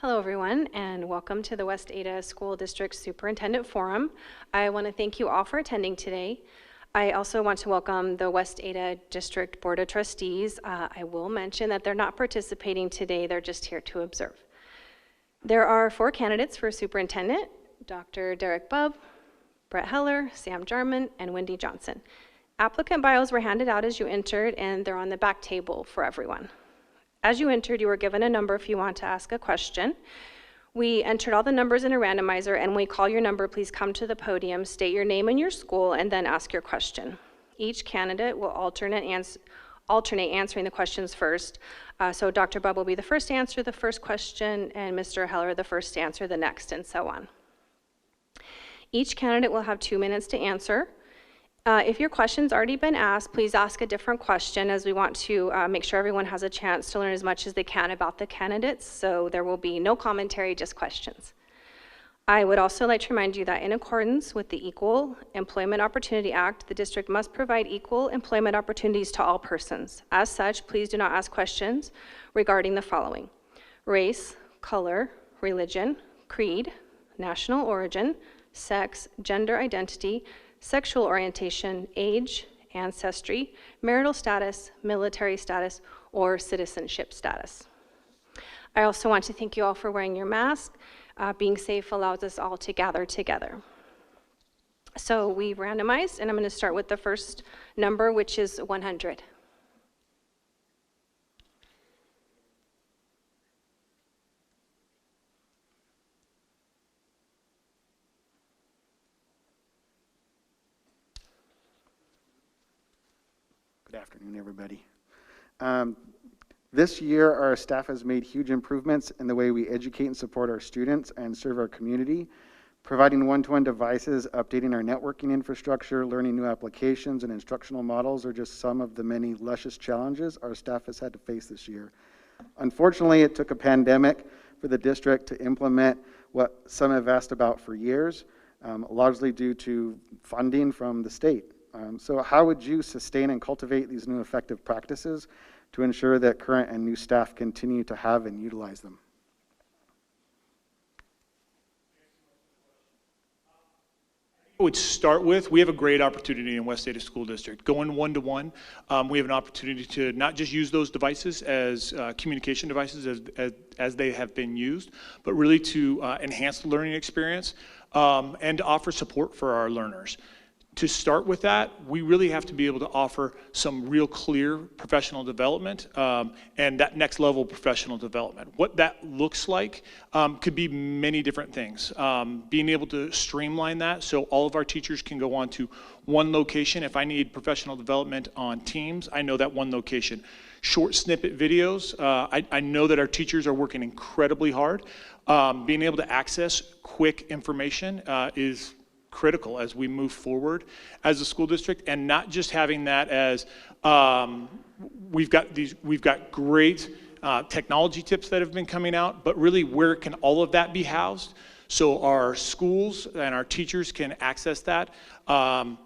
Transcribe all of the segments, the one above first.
Hello everyone, and welcome to the West Ada School District Superintendent Forum. I want to thank you all for attending today. I also want to welcome the West Ada District Board of Trustees. I will mention that they're not participating today, they're just here to observe. There are 4 candidates for superintendent: Dr. Derek Bubb, Brett Heller, Sam Jarman, and Wendy Johnson. Applicant bios were handed out as you entered, and they're on the back table for everyone. As you entered, you were given a number if you want to ask a question. We entered all the numbers in a randomizer, and when we call your number, please come to the podium, state your name and your school, and then ask your question. Each candidate will alternate answering the questions first. So Dr. Bubb will be the first to answer the first question, and Mr. Heller the first to answer the next, and so on. Each candidate will have 2 minutes to answer. If your question's already been asked, please ask a different question, as we want to make sure everyone has a chance to learn as much as they can about the candidates, so there will be no commentary, just questions. I would also like to remind you that in accordance with the Equal Employment Opportunity Act, the district must provide equal employment opportunities to all persons. As such, please do not ask questions regarding the following: race, color, religion, creed, national origin, sex, gender identity, sexual orientation, age, ancestry, marital status, military status, or citizenship status. I also want to thank you all for wearing your mask. Being safe allows us all to gather together. So we've randomized, and I'm going to start with the first number, which is 100. Good afternoon, everybody. This year, our staff has made huge improvements in the way we educate and support our students and serve our community. Providing one-to-one devices, updating our networking infrastructure, learning new applications and instructional models are just some of the many luscious challenges our staff has had to face this year. Unfortunately, it took a pandemic for the district to implement what some have asked about for years, largely due to funding from the state. So how would you sustain and cultivate these new effective practices to ensure that current and new staff continue to have and utilize them? I would start with, we have a great opportunity in West Ada School District. Going one-to-one, we have an opportunity to not just use those devices as communication devices as they have been used, but really to enhance the learning experience and to offer support for our learners. To start with that, we really have to be able to offer some real clear professional development and that next level professional development. What that looks like could be many different things. Being able to streamline that so all of our teachers can go on to one location. If I need professional development on Teams, I know that one location. Short snippet videos, I know that our teachers are working incredibly hard. Being able to access quick information is critical as we move forward as a school district, and not just having that as we've got great technology tips that have been coming out, but really where can all of that be housed so our schools and our teachers can access that on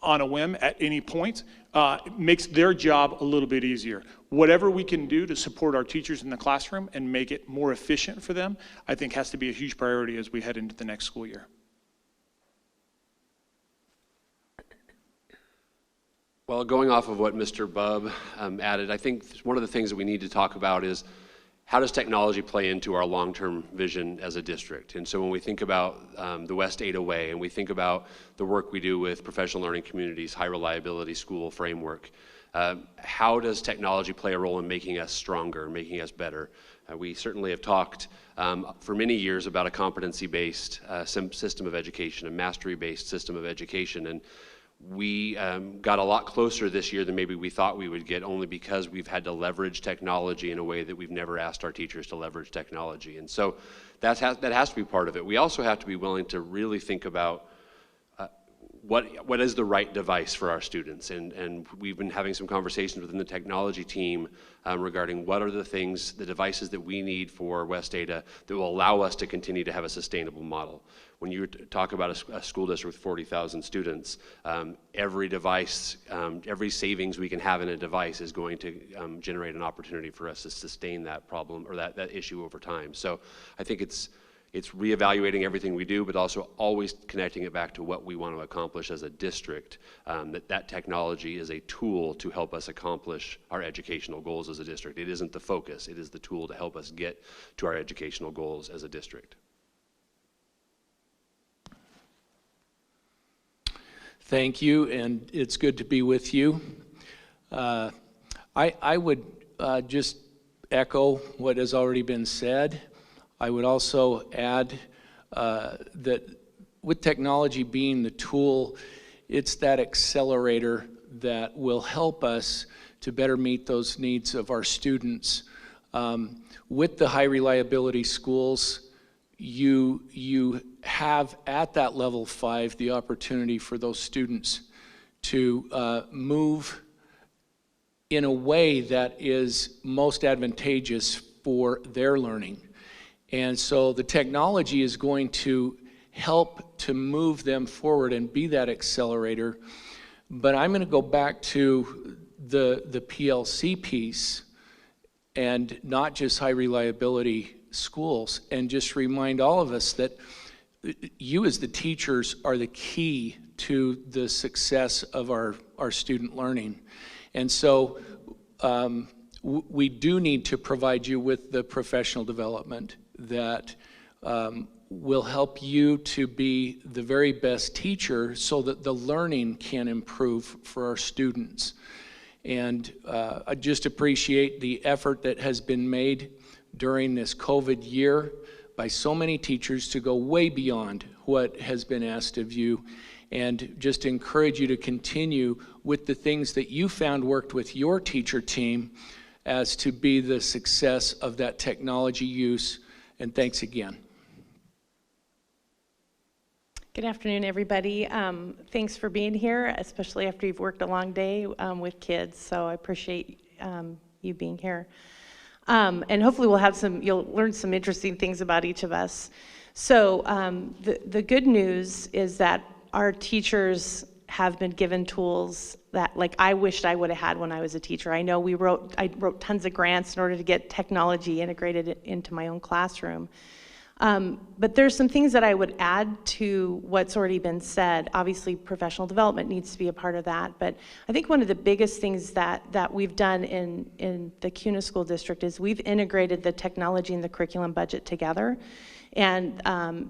a whim at any point. It makes their job a little bit easier. Whatever we can do to support our teachers in the classroom and make it more efficient for them, I think has to be a huge priority as we head into the next school year. Well, going off of what Mr. Bubb added, I think one of the things that we need to talk about is how does technology play into our long-term vision as a district? And so when we think about the West Ada Way, and we think about the work we do with professional learning communities, high reliability school framework, how does technology play a role in making us stronger, making us better? We certainly have talked for many years about a competency-based system of education, a mastery-based system of education, and we got a lot closer this year than maybe we thought we would get, only because we've had to leverage technology in a way that we've never asked our teachers to leverage technology. And so that has to be part of it. We also have to be willing to really think about what is the right device for our students? And we've been having some conversations within the technology team regarding what are the things, the devices that we need for West Ada that will allow us to continue to have a sustainable model. When you talk about a school district with 40,000 students, every device, every savings we can have in a device is going to generate an opportunity for us to sustain that problem or that issue over time. So I think it's reevaluating everything we do, but also always connecting it back to what we want to accomplish as a district, that technology is a tool to help us accomplish our educational goals as a district. It isn't the focus, it is the tool to help us get to our educational goals as a district. Thank you, and it's good to be with you. I would just echo what has already been said. I would also add that with technology being the tool, it's that accelerator that will help us to better meet those needs of our students. With the high reliability schools, you have at that level 5 the opportunity for those students to move in a way that is most advantageous for their learning. And so the technology is going to help to move them forward and be that accelerator. But I'm going to go back to the PLC piece and not just high reliability schools, and just remind all of us that you as the teachers are the key to the success of our student learning. And so we do need to provide you with the professional development that will help you to be the very best teacher so that the learning can improve for our students. And I just appreciate the effort that has been made during this COVID year by so many teachers to go way beyond what has been asked of you, and just encourage you to continue with the things that you found worked with your teacher team as to be the success of that technology use. And thanks again. Good afternoon, everybody. Thanks for being here, especially after you've worked a long day with kids. So I appreciate you being here. And hopefully you'll learn some interesting things about each of us. So the good news is that our teachers have been given tools that, like, I wished I would have had when I was a teacher. I know I wrote tons of grants in order to get technology integrated into my own classroom. But there's some things that I would add to what's already been said. Obviously, professional development needs to be a part of that. But I think one of the biggest things that we've done in the CUNA School District is we've integrated the technology and the curriculum budget together. And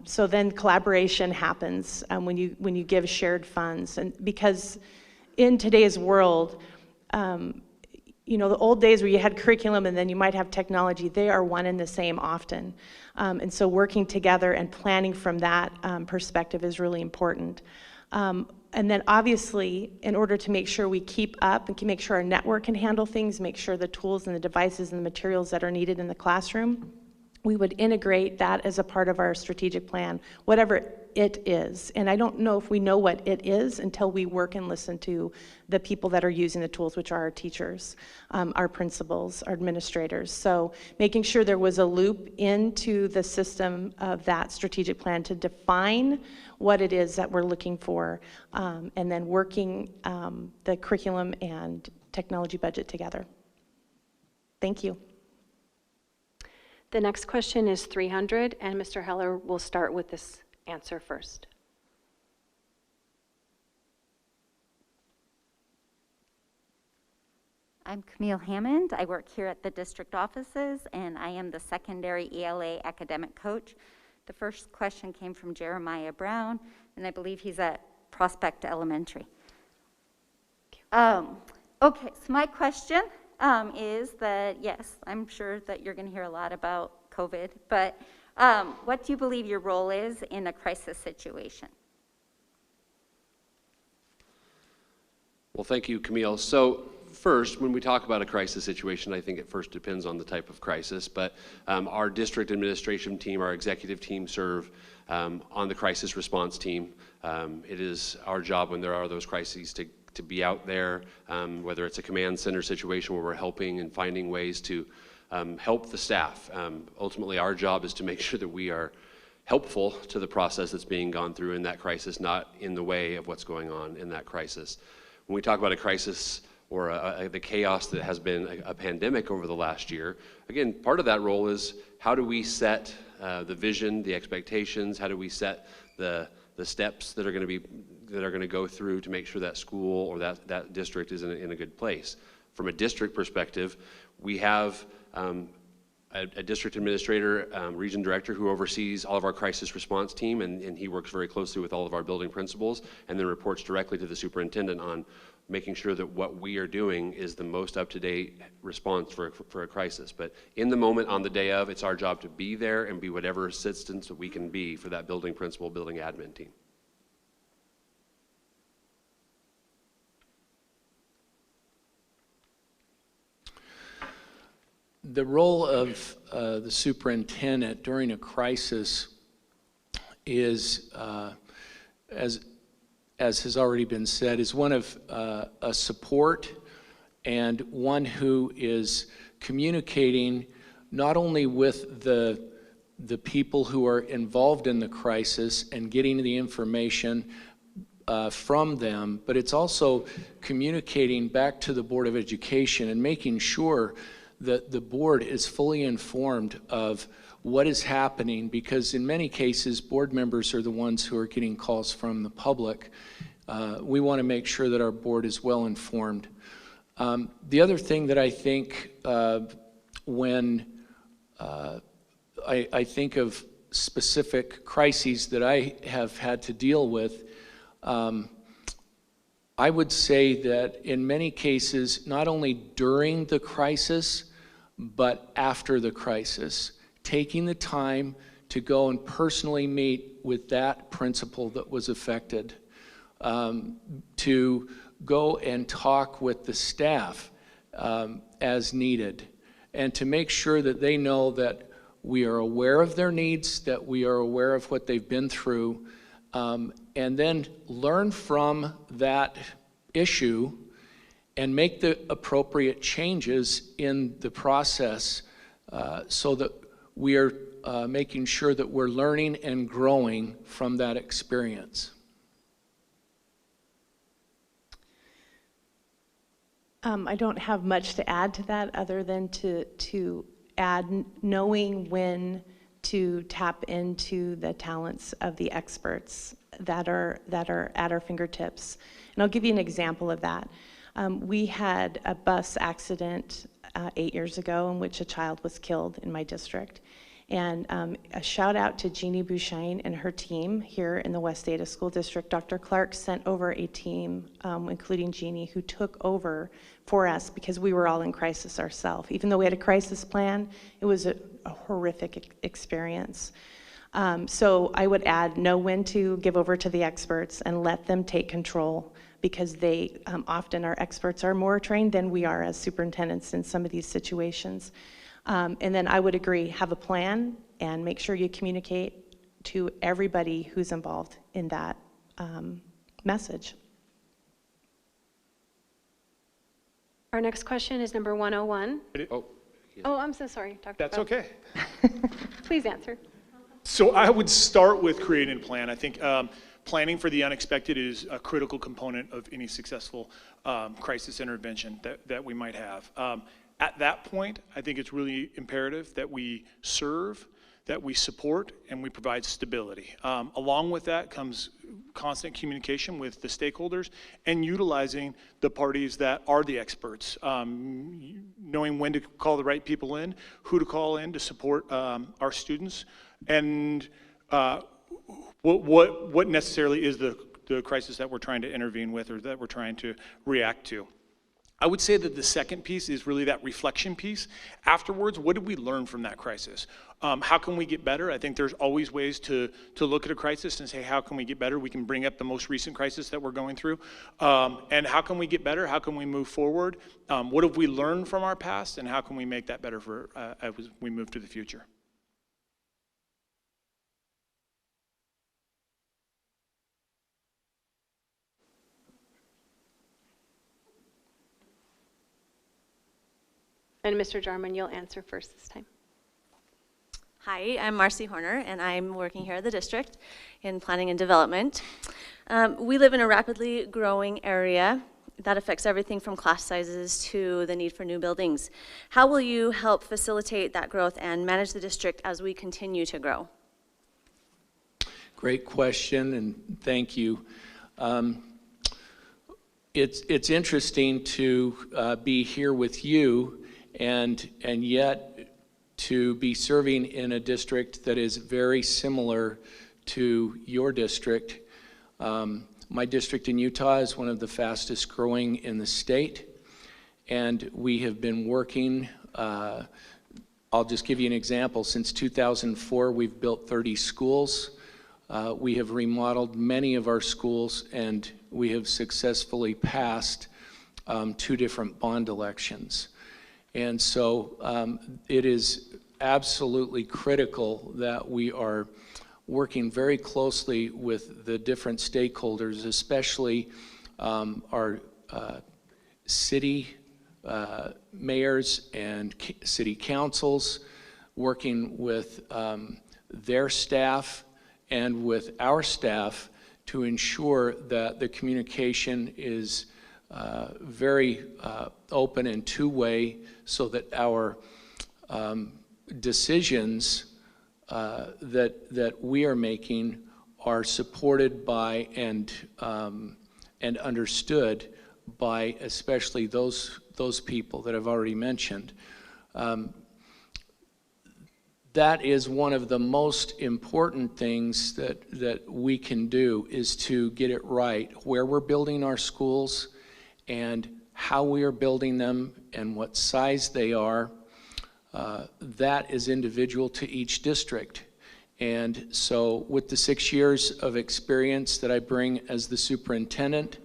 so then collaboration happens when you give shared funds. And because in today's world, you know, the old days where you had curriculum and then you might have technology, they are one and the same often. And so working together and planning from that perspective is really important. And then obviously, in order to make sure we keep up and can make sure our network can handle things, make sure the tools and the devices and the materials that are needed in the classroom, we would integrate that as a part of our strategic plan, whatever it is. And I don't know if we know what it is until we work and listen to the people that are using the tools, which are our teachers, our principals, our administrators. So making sure there was a loop into the system of that strategic plan to define what it is that we're looking for, and then working the curriculum and technology budget together. Thank you. The next question is 300, and Mr. Heller will start with this answer first. I'm Camille Hammond. I work here at the district offices, and I am the secondary ELA academic coach. The first question came from Jeremiah Brown, and I believe he's at Prospect Elementary. Okay, so my question is that, yes, I'm sure that you're going to hear a lot about COVID, but what do you believe your role is in a crisis situation? Well, thank you, Camille. So first, when we talk about a crisis situation, I think it first depends on the type of crisis, but our district administration team, our executive team serve on the crisis response team. It is our job when there are those crises to be out there, whether it's a command center situation where we're helping and finding ways to help the staff. Ultimately, our job is to make sure that we are helpful to the process that's being gone through in that crisis, not in the way of what's going on in that crisis. When we talk about a crisis or the chaos that has been a pandemic over the last year, again, part of that role is how do we set the vision, the expectations, how do we set the steps that are going to go through to make sure that school or that district is in a good place. From a district perspective, we have a district administrator, region director who oversees all of our crisis response team, and he works very closely with all of our building principals and then reports directly to the superintendent on making sure that what we are doing is the most up-to-date response for a crisis. But in the moment, on the day of, it's our job to be there and be whatever assistance that we can be for that building principal, building admin team. The role of the superintendent during a crisis is, as has already been said, is one of a support and one who is communicating not only with the people who are involved in the crisis and getting the information from them, but it's also communicating back to the Board of Education and making sure that the board is fully informed of what is happening, because in many cases, board members are the ones who are getting calls from the public. We want to make sure that our board is well informed. The other thing that I think when I think of specific crises that I have had to deal with, I would say that in many cases, not only during the crisis, but after the crisis, taking the time to go and personally meet with that principal that was affected, to go and talk with the staff as needed, and to make sure that they know that we are aware of their needs, that we are aware of what they've been through, and then learn from that issue and make the appropriate changes in the process so that we are making sure that we're learning and growing from that experience. I don't have much to add to that other than to add knowing when to tap into the talents of the experts that are at our fingertips. And I'll give you an example of that. We had a bus accident 8 years ago in which a child was killed in my district. And a shout out to Jeannie Bouchain and her team here in the West Ada School District. Dr. Clark sent over a team, including Jeannie, who took over for us because we were all in crisis ourselves. Even though we had a crisis plan, it was a horrific experience. So I would add, know when to give over to the experts and let them take control, because they often, our experts are more trained than we are as superintendents in some of these situations. And then I would agree, have a plan and make sure you communicate to everybody who's involved in that message. Our next question is number 101. Oh, Oh, I'm so sorry, Dr. That's Bell. okay. Please answer. So I would start with creating a plan. I think planning for the unexpected is a critical component of any successful crisis intervention that we might have. At that point, I think it's really imperative that we serve, that we support, and we provide stability. Along with that comes constant communication with the stakeholders and utilizing the parties that are the experts, knowing when to call the right people in, who to call in to support our students, and what necessarily is the crisis that we're trying to intervene with or that we're trying to react to. I would say that the second piece is really that reflection piece. Afterwards, what did we learn from that crisis? How can we get better? I think there's always ways to look at a crisis and say, how can we get better? We can bring up the most recent crisis that we're going through. And how can we get better? How can we move forward? What have we learned from our past? And how can we make that better for as we move to the future? And Mr. Jarman, you'll answer first this time. Hi, I'm Marcy Horner, and I'm working here at the district in planning and development. We live in a rapidly growing area that affects everything from class sizes to the need for new buildings. How will you help facilitate that growth and manage the district as we continue to grow? Great question, and thank you. It's interesting to be here with you and yet to be serving in a district that is very similar to your district. My district in Utah is one of the fastest growing in the state, and we have been working, I'll just give you an example. Since 2004, we've built 30 schools. We have remodeled many of our schools, and we have successfully passed 2 different bond elections. And so it is absolutely critical that we are working very closely with the different stakeholders, especially our city mayors and city councils, working with their staff and with our staff to ensure that the communication is very open and two-way, so that our decisions that we are making are supported by and understood by especially those people that I've already mentioned. That is one of the most important things that we can do, is to get it right where we're building our schools and how we are building them and what size they are. That is individual to each district. And so with the 6 years of experience that I bring as the superintendent,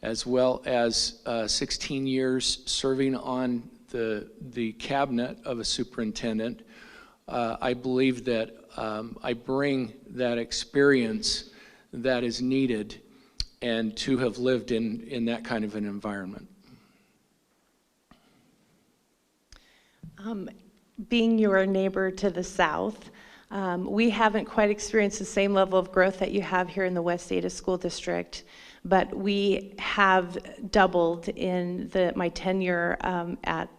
as well as 16 years serving on the cabinet of a superintendent, I believe that I bring that experience that is needed and to have lived in that kind of an environment. Being your neighbor to the south, we haven't quite experienced the same level of growth that you have here in the West Ada School District, but we have doubled in my tenure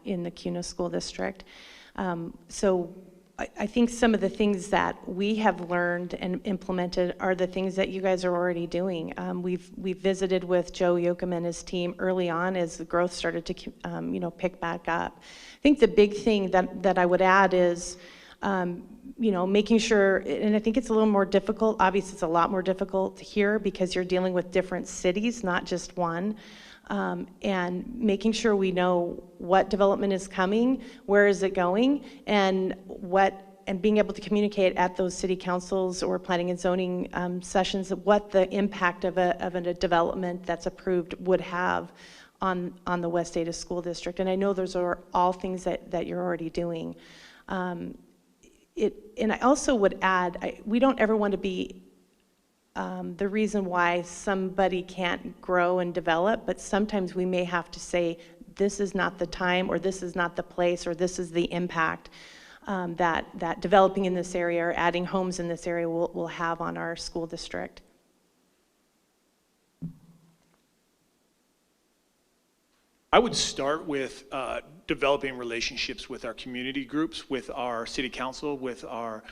in the CUNA School District. So I think some of the things that we have learned and implemented are the things that you guys are already doing. We've visited with Joe Yoakum and his team early on as the growth started to pick back up. I think the big thing that I would add is making sure, and I think it's a little more difficult. Obviously, it's a lot more difficult here because you're dealing with different cities, not just one. And making sure we know what development is coming, where is it going, and being able to communicate at those city councils or planning and zoning sessions what the impact of a development that's approved would have on the West Ada School District. And I know those are all things that you're already doing. And I also would add, we don't ever want to be the reason why somebody can't grow and develop, but sometimes we may have to say, this is not the time, or this is not the place, or this is the impact that developing in this area or adding homes in this area will have on our school district. I would start with developing relationships with our community groups, with our city council, with our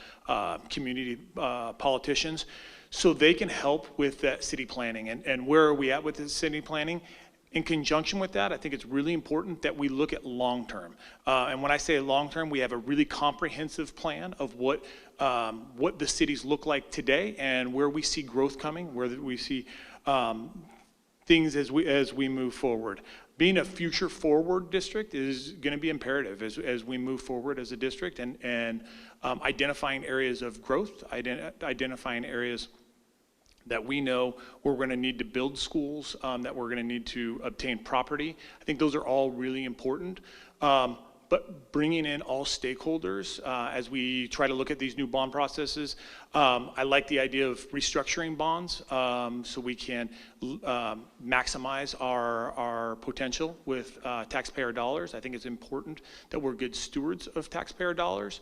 community politicians, so they can help with that city planning. And where are we at with the city planning? In conjunction with that, I think it's really important that we look at long-term. And when I say long-term, we have a really comprehensive plan of what the cities look like today and where we see growth coming, where we see things as we move forward. Being a future forward district is going to be imperative as we move forward as a district, and identifying areas of growth, identifying areas that we know we're going to need to build schools, that we're going to need to obtain property. I think those are all really important. But bringing in all stakeholders as we try to look at these new bond processes. I like the idea of restructuring bonds so we can maximize our potential with taxpayer dollars. I think it's important that we're good stewards of taxpayer dollars.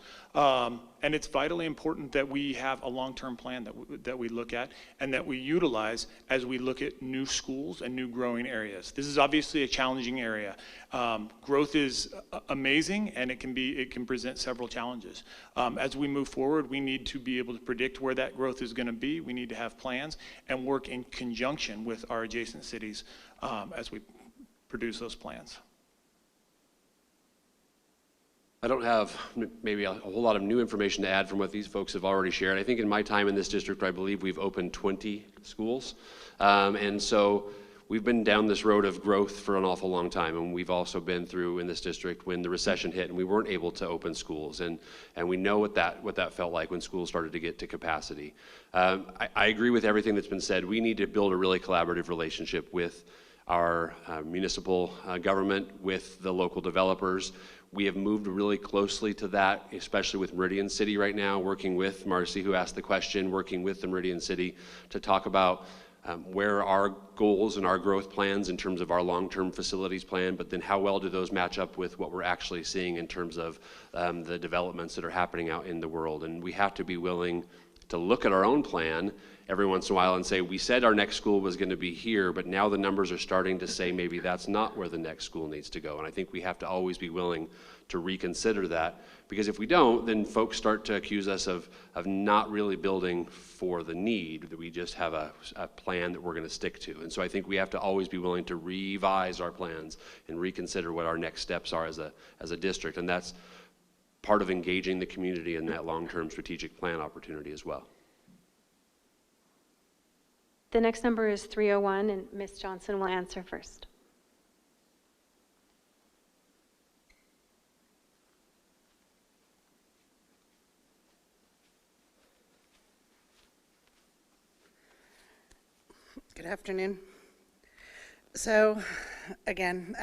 And it's vitally important that we have a long-term plan that we look at and that we utilize as we look at new schools and new growing areas. This is obviously a challenging area. Growth is amazing, and it can present several challenges. As we move forward, we need to be able to predict where that growth is going to be. We need to have plans and work in conjunction with our adjacent cities as we produce those plans. I don't have maybe a whole lot of new information to add from what these folks have already shared. I think in my time in this district, I believe we've opened 20 schools. And so we've been down this road of growth for an awful long time. And we've also been through in this district when the recession hit and we weren't able to open schools. And we know what that felt like when schools started to get to capacity. I agree with everything that's been said. We need to build a really collaborative relationship with our municipal government, with the local developers. We have moved really closely to that, especially with Meridian City right now, working with Marcy, who asked the question, working with the Meridian City to talk about where our goals and our growth plans in terms of our long-term facilities plan, but then how well do those match up with what we're actually seeing in terms of the developments that are happening out in the world. And we have to be willing to look at our own plan every once in a while and say, we said our next school was going to be here, but now the numbers are starting to say maybe that's not where the next school needs to go. And I think we have to always be willing to reconsider that, because if we don't, then folks start to accuse us of not really building for the need, that we just have a plan that we're going to stick to. And so I think we have to always be willing to revise our plans and reconsider what our next steps are as a district. And that's part of engaging the community in that long-term strategic plan opportunity as well. The next number is 301, and Ms. Johnson will answer first. Good afternoon. So, again,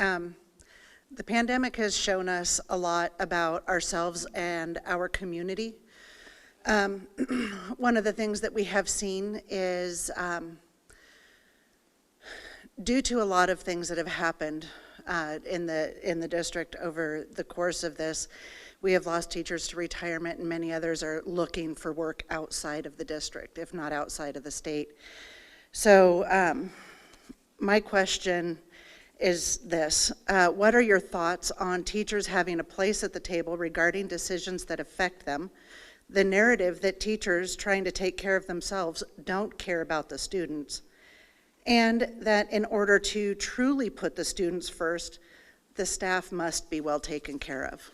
the pandemic has shown us a lot about ourselves and our community. One of the things that we have seen is due to a lot of things that have happened in the district over the course of this, we have lost teachers to retirement, and many others are looking for work outside of the district, if not outside of the state. So my question is this. What are your thoughts on teachers having a place at the table regarding decisions that affect them? The narrative that teachers trying to take care of themselves don't care about the students, and that in order to truly put the students first, the staff must be well taken care of.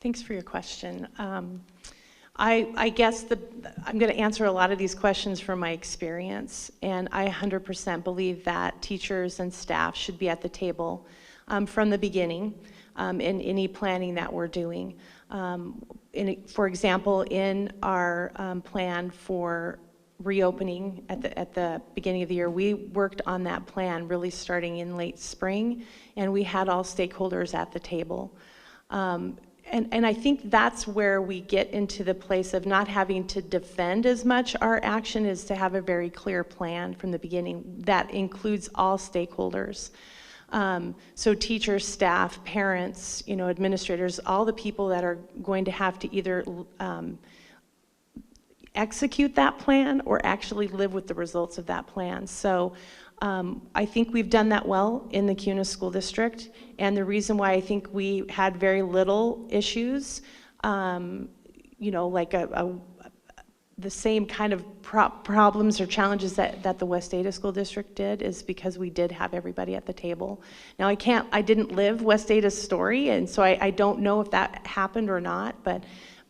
Thanks for your question. I guess I'm going to answer a lot of these questions from my experience, and I 100% believe that teachers and staff should be at the table from the beginning in any planning that we're doing. For example, in our plan for reopening at the beginning of the year, we worked on that plan really starting in late spring, and we had all stakeholders at the table. And I think that's where we get into the place of not having to defend as much our action, is to have a very clear plan from the beginning that includes all stakeholders. So teachers, staff, parents, administrators, all the people that are going to have to either execute that plan or actually live with the results of that plan. So I think we've done that well in the CUNA School District, and the reason why I think we had very little issues, like the same kind of problems or challenges that the West Ada School District did, is because we did have everybody at the table. Now I didn't live West Ada's story, and so I don't know if that happened or not, but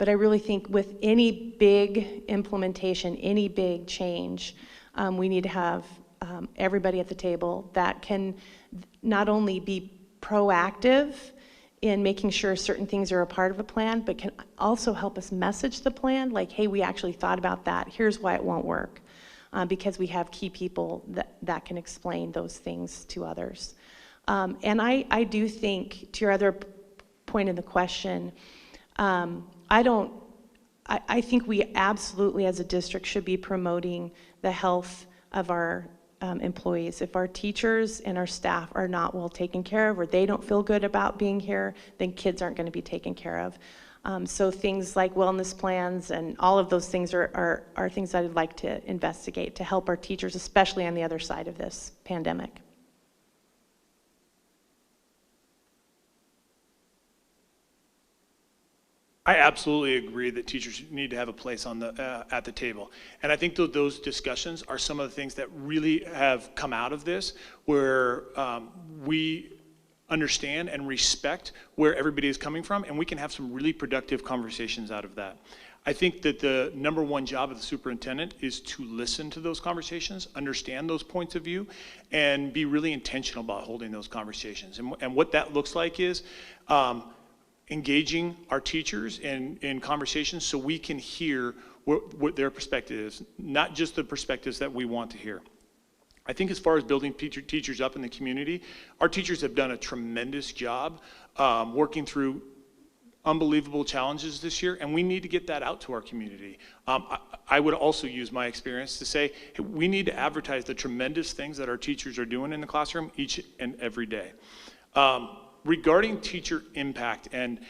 I really think with any big implementation, any big change, we need to have everybody at the table that can not only be proactive in making sure certain things are a part of a plan, but can also help us message the plan, like, hey, we actually thought about that, here's why it won't work, because we have key people that can explain those things to others. And I do think, to your other point in the question, I think we absolutely as a district should be promoting the health of our employees. If our teachers and our staff are not well taken care of, or they don't feel good about being here, then kids aren't going to be taken care of. So things like wellness plans and all of those things are things that I'd like to investigate to help our teachers, especially on the other side of this pandemic. I absolutely agree that teachers need to have a place on the at the table, and I think those discussions are some of the things that really have come out of this, where we understand and respect where everybody is coming from, and we can have some really productive conversations out of that. I think that the number one job of the superintendent is to listen to those conversations, understand those points of view, and be really intentional about holding those conversations. And what that looks like is engaging our teachers in conversations so we can hear what their perspective is, not just the perspectives that we want to hear. I think as far as building teachers up in the community, our teachers have done a tremendous job working through unbelievable challenges this year, and we need to get that out to our community. I would also use my experience to say, hey, we need to advertise the tremendous things that our teachers are doing in the classroom each and every day. Regarding teacher impact and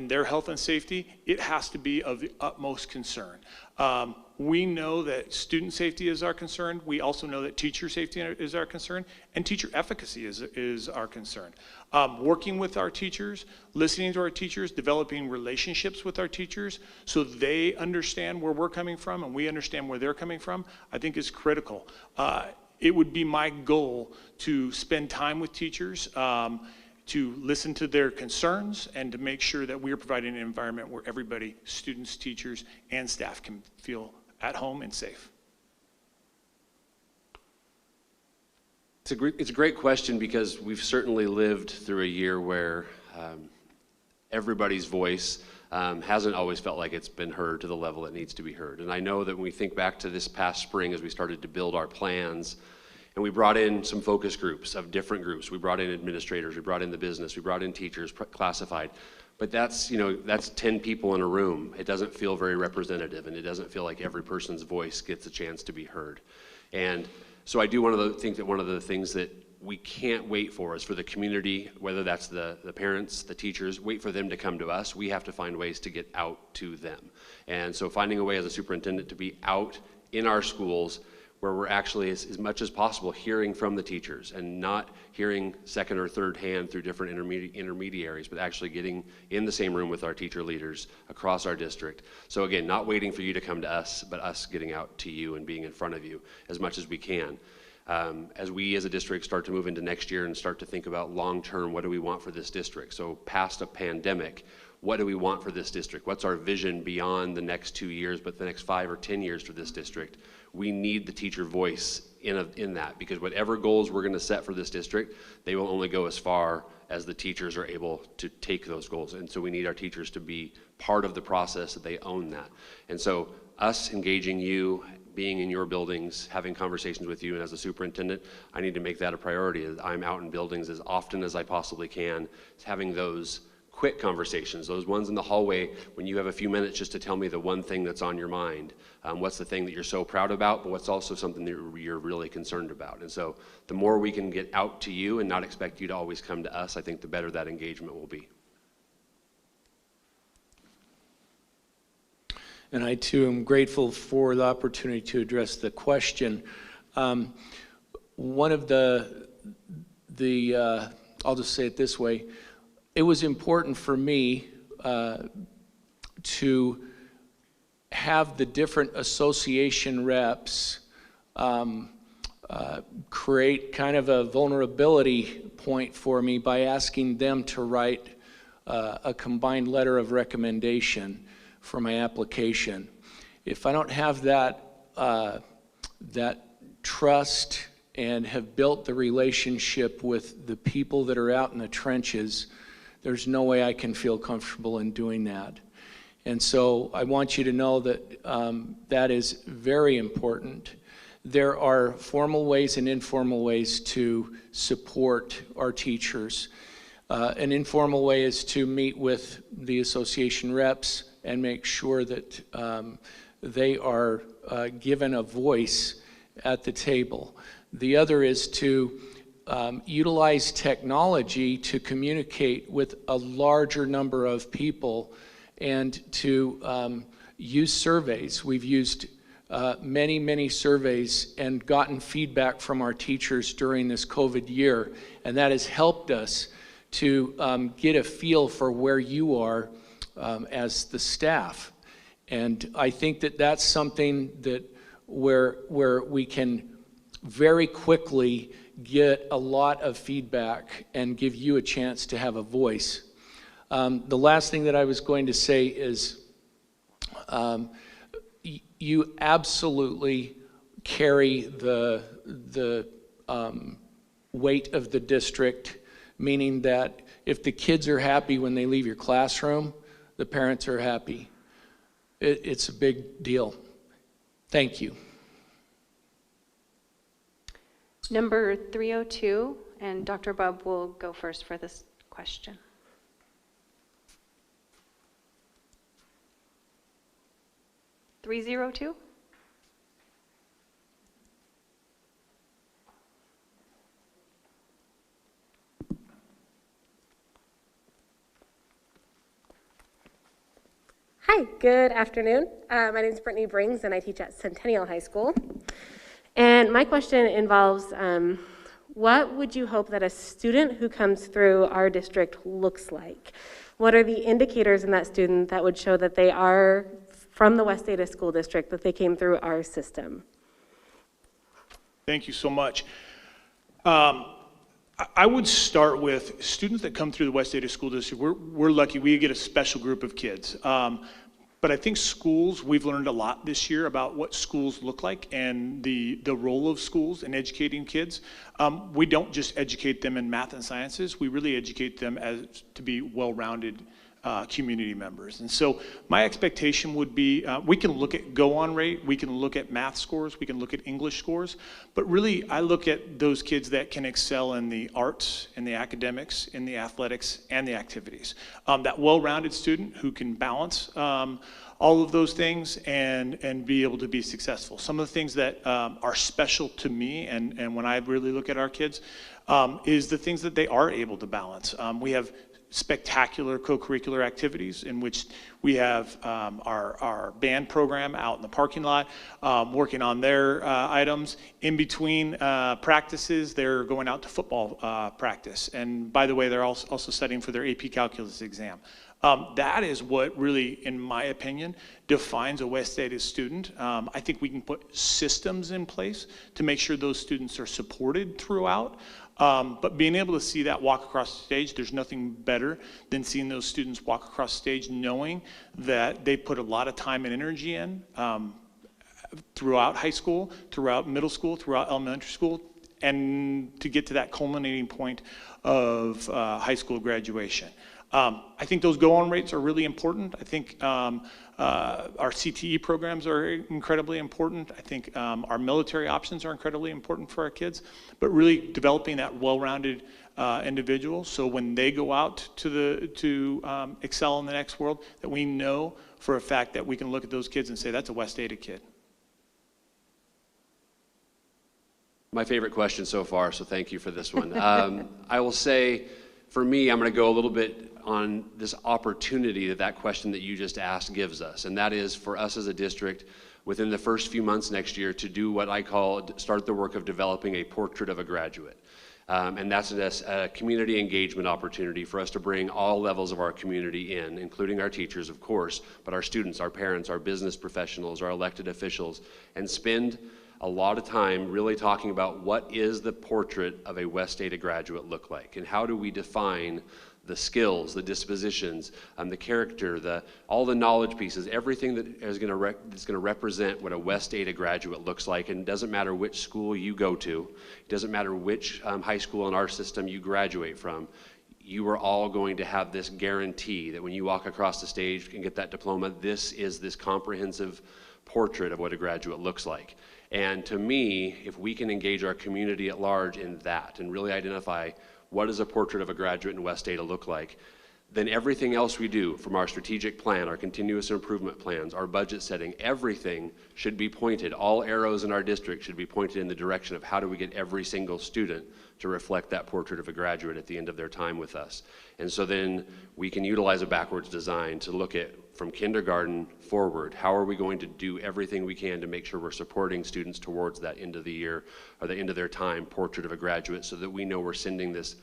their health and safety, it has to be of the utmost concern. We know that student safety is our concern. We also know that teacher safety is our concern, and teacher efficacy is our concern. Working with our teachers, listening to our teachers, developing relationships with our teachers so they understand where we're coming from and we understand where they're coming from, I think is critical. It would be my goal to spend time with teachers, to listen to their concerns, and to make sure that we are providing an environment where everybody, students, teachers, and staff can feel at home and safe. It's a great question, because we've certainly lived through a year where everybody's voice hasn't always felt like it's been heard to the level it needs to be heard. And I know that when we think back to this past spring as we started to build our plans, and we brought in some focus groups of different groups. We brought in administrators, we brought in the business, we brought in teachers, classified. But that's 10 people in a room. It doesn't feel very representative, and it doesn't feel like every person's voice gets a chance to be heard. And so I do think that one of the things that we can't wait for is for the community, whether that's the parents, the teachers, wait for them to come to us. We have to find ways to get out to them. And so finding a way as a superintendent to be out in our schools where we're actually, as much as possible, hearing from the teachers and not hearing second or third hand through different intermediaries, but actually getting in the same room with our teacher leaders across our district. So again, not waiting for you to come to us, but us getting out to you and being in front of you as much as we can. As we as a district start to move into next year and start to think about long-term, what do we want for this district? So past a pandemic, what do we want for this district? What's our vision beyond the next 2 years, but the next 5 or 10 years for this district? We need the teacher voice in that, because whatever goals we're going to set for this district, they will only go as far as the teachers are able to take those goals. And so we need our teachers to be part of the process, that they own that. And so us engaging you, being in your buildings, having conversations with you, and as a superintendent, I need to make that a priority. I'm out in buildings as often as I possibly can, having those quick conversations, those ones in the hallway when you have a few minutes just to tell me the one thing that's on your mind. What's the thing that you're so proud about, but what's also something that you're really concerned about. And so the more we can get out to you and not expect you to always come to us, I think the better that engagement will be. And I too am grateful for the opportunity to address the question. One of I'll just say it this way, it was important for me to have the different association reps create kind of a vulnerability point for me by asking them to write a combined letter of recommendation for my application. If I don't have that trust and have built the relationship with the people that are out in the trenches, there's no way I can feel comfortable in doing that. And so I want you to know that that is very important. There are formal ways and informal ways to support our teachers. An informal way is to meet with the association reps and make sure that they are given a voice at the table. The other is to utilize technology to communicate with a larger number of people and to use surveys. We've used many surveys and gotten feedback from our teachers during this COVID year, and that has helped us to get a feel for where you are as the staff. And I think that that's something that where we can very quickly get a lot of feedback and give you a chance to have a voice. The last thing that I was going to say is you absolutely carry the weight of the district, meaning that if the kids are happy when they leave your classroom, the parents are happy. It's a big deal. Thank you. Number 302, and Dr. Bubb will go first for this question. (302) Hi, good afternoon. My name is Brittany Brings, and I teach at Centennial High School. And my question involves, what would you hope that a student who comes through our district looks like? What are the indicators in that student that would show that they are from the West Ada School District, that they came through our system? Thank you so much. I would start with students that come through the West Ada School District. We're lucky, we get a special group of kids. But I think schools, we've learned a lot this year about what schools look like and the role of schools in educating kids. We don't just educate them in math and sciences, we really educate them as to be well-rounded community members. And so my expectation would be, we can look at go-on rate, we can look at math scores, we can look at English scores, but really I look at those kids that can excel in the arts, in the academics, in the athletics, and the activities. That well-rounded student who can balance all of those things and be able to be successful. Some of the things that are special to me and when I really look at our kids is the things that they are able to balance. We have spectacular co-curricular activities in which we have our band program out in the parking lot working on their items. In between practices, they're going out to football practice. And by the way, they're also studying for their AP Calculus exam. That is what really, in my opinion, defines a West Ada student. I think we can put systems in place to make sure those students are supported throughout. But being able to see that walk across the stage, there's nothing better than seeing those students walk across the stage knowing that they put a lot of time and energy in throughout high school, throughout middle school, throughout elementary school, and to get to that culminating point of high school graduation. I think those go-on rates are really important. I think our CTE programs are incredibly important. I think our military options are incredibly important for our kids, but really developing that well-rounded individual so when they go out to excel in the next world, that we know for a fact that we can look at those kids and say, that's a West Ada kid. My favorite question so far, so thank you for this one. I will say, for me, I'm going to go a little bit on this opportunity that question that you just asked gives us, and that is for us as a district within the first few months next year to do what I call start the work of developing a portrait of a graduate. And that's a community engagement opportunity for us to bring all levels of our community in, including our teachers, of course, but our students, our parents, our business professionals, our elected officials, and spend a lot of time really talking about what is the portrait of a West Ada graduate look like, and how do we define the skills, the dispositions, the character, all the knowledge pieces, everything that is going to represent what a West Ada graduate looks like. And it doesn't matter which school you go to, it doesn't matter which high school in our system you graduate from. You are all going to have this guarantee that when you walk across the stage and get that diploma, this is this comprehensive portrait of what a graduate looks like. And to me, if we can engage our community at large in that and really identify what does a portrait of a graduate in West Ada look like, then everything else we do, from our strategic plan, our continuous improvement plans, our budget setting, everything should be pointed, all arrows in our district should be pointed in the direction of how do we get every single student to reflect that portrait of a graduate at the end of their time with us. And so then we can utilize a backwards design to look at from kindergarten forward, how are we going to do everything we can to make sure we're supporting students towards that end of the year or the end of their time portrait of a graduate, so that we know we're sending this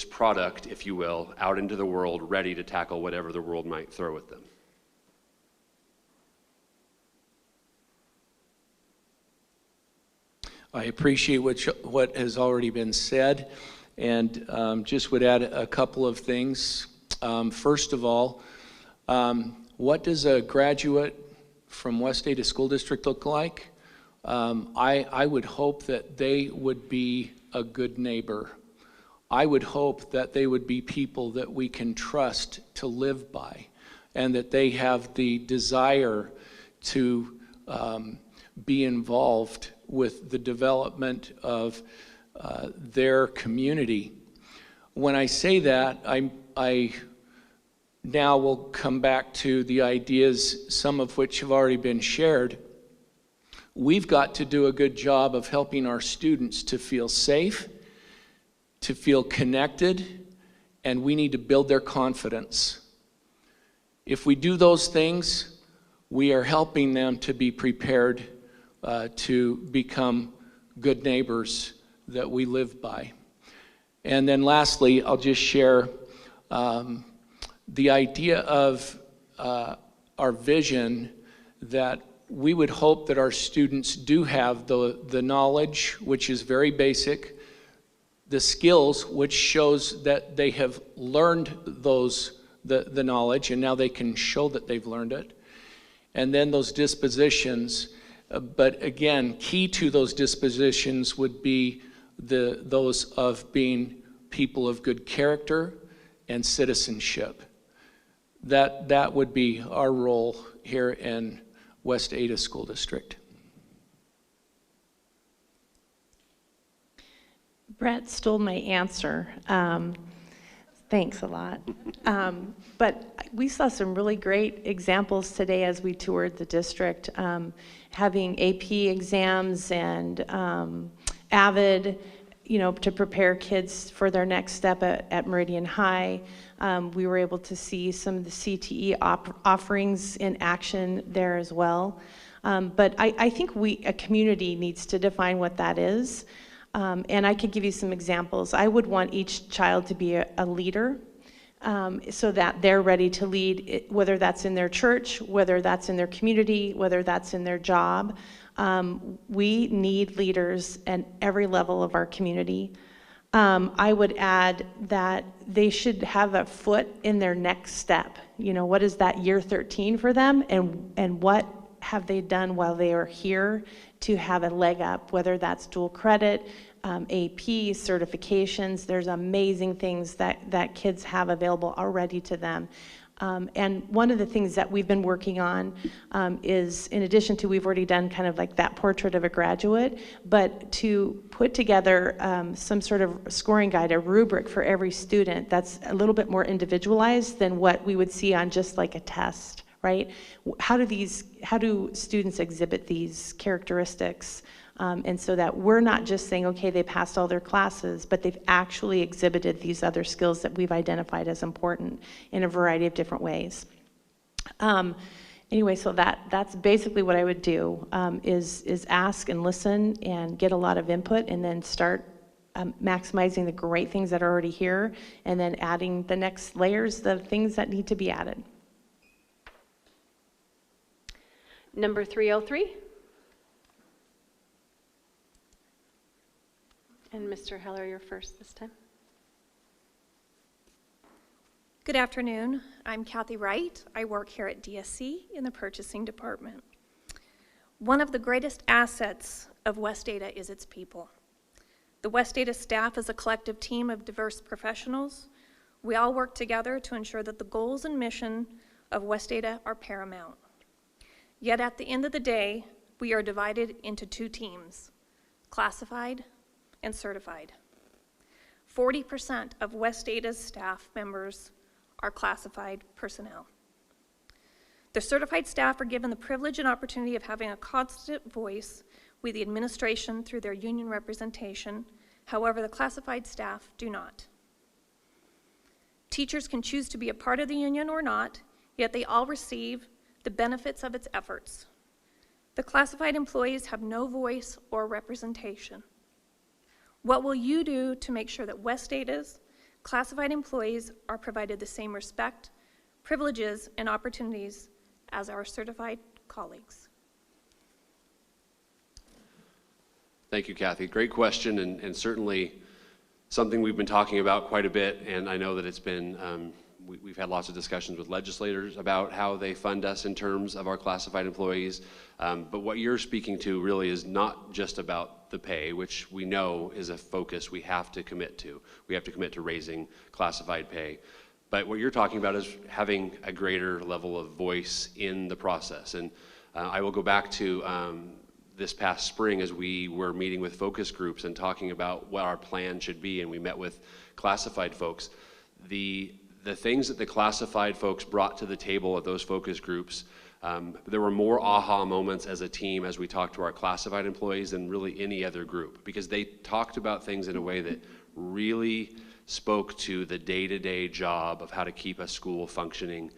product, if you will, out into the world ready to tackle whatever the world might throw at them. I appreciate what has already been said, and just would add a couple of things. First of all, what does a graduate from West Ada School District look like? I would hope that they would be a good neighbor. I would hope that they would be people that we can trust to live by, and that they have the desire to be involved with the development of their community. When I say that, I now will come back to the ideas, some of which have already been shared. We've got to do a good job of helping our students to feel safe, to feel connected, and we need to build their confidence. If we do those things, we are helping them to be prepared to become good neighbors that we live by. And then lastly, I'll just share the idea of our vision, that we would hope that our students do have the knowledge, which is very basic, the skills, which shows that they have learned the knowledge, and now they can show that they've learned it, and then those dispositions. But again, key to those dispositions would be those of being people of good character and citizenship. That would be our role here in West Ada School District. Brett stole my answer. Thanks a lot. But we saw some really great examples today as we toured the district, having AP exams and AVID, to prepare kids for their next step at Meridian High. We were able to see some of the CTE offerings in action there as well. But I think a community needs to define what that is. And I could give you some examples. I would want each child to be a leader, so that they're ready to lead, whether that's in their church, whether that's in their community, whether that's in their job. We need leaders at every level of our community. I would add that they should have a foot in their next step. What is that year 13 for them, and what have they done while they are here to have a leg up, whether that's dual credit, AP, certifications. There's amazing things that kids have available already to them. And one of the things that we've been working on is, in addition to, we've already done kind of like that portrait of a graduate, but to put together some sort of scoring guide, a rubric for every student that's a little bit more individualized than what we would see on just like a test, right? How do students exhibit these characteristics? And so that we're not just saying, okay, they passed all their classes, but they've actually exhibited these other skills that we've identified as important in a variety of different ways. Anyway, so that's basically what I would do, is ask and listen and get a lot of input, and then start maximizing the great things that are already here, and then adding the next layers, the things that need to be added. Number 303. And Mr. Heller, you're first this time. Good afternoon. I'm Kathy Wright. I work here at DSC in the purchasing department. One of the greatest assets of West Ada is its people. The West Ada staff is a collective team of diverse professionals. We all work together to ensure that the goals and mission of West Ada are paramount. Yet at the end of the day, we are divided into two teams, classified and certified. 40% of West Ada's staff members are classified personnel. The certified staff are given the privilege and opportunity of having a constant voice with the administration through their union representation. However, the classified staff do not. Teachers can choose to be a part of the union or not, yet they all receive the benefits of its efforts. The classified employees have no voice or representation. What will you do to make sure that West Ada's classified employees are provided the same respect, privileges, and opportunities as our certified colleagues? Thank you, Kathy. Great question, and certainly something we've been talking about quite a bit, and I know that it's been, we've had lots of discussions with legislators about how they fund us in terms of our classified employees, but what you're speaking to really is not just about the pay, which we know is a focus we have to commit to. We have to commit to raising classified pay. But what you're talking about is having a greater level of voice in the process. And I will go back to this past spring as we were meeting with focus groups and talking about what our plan should be, and we met with classified folks. The things that the classified folks brought to the table at those focus groups, there were more aha moments as a team as we talked to our classified employees than really any other group, because they talked about things in a way that really spoke to the day-to-day job of how to keep a school functioning.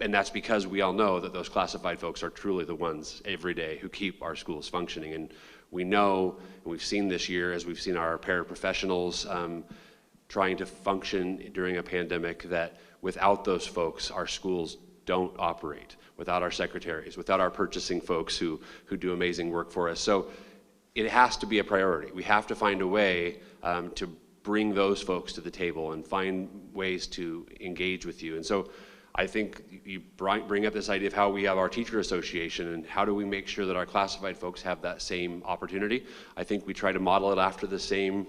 And that's because we all know that those classified folks are truly the ones every day who keep our schools functioning. And we know, and we've seen this year as we've seen our paraprofessionals trying to function during a pandemic, that without those folks, our schools don't operate, without our secretaries, without our purchasing folks who do amazing work for us. So it has to be a priority. We have to find a way to bring those folks to the table and find ways to engage with you. And so I think you bring up this idea of how we have our teacher association and how do we make sure that our classified folks have that same opportunity. I think we try to model it after the same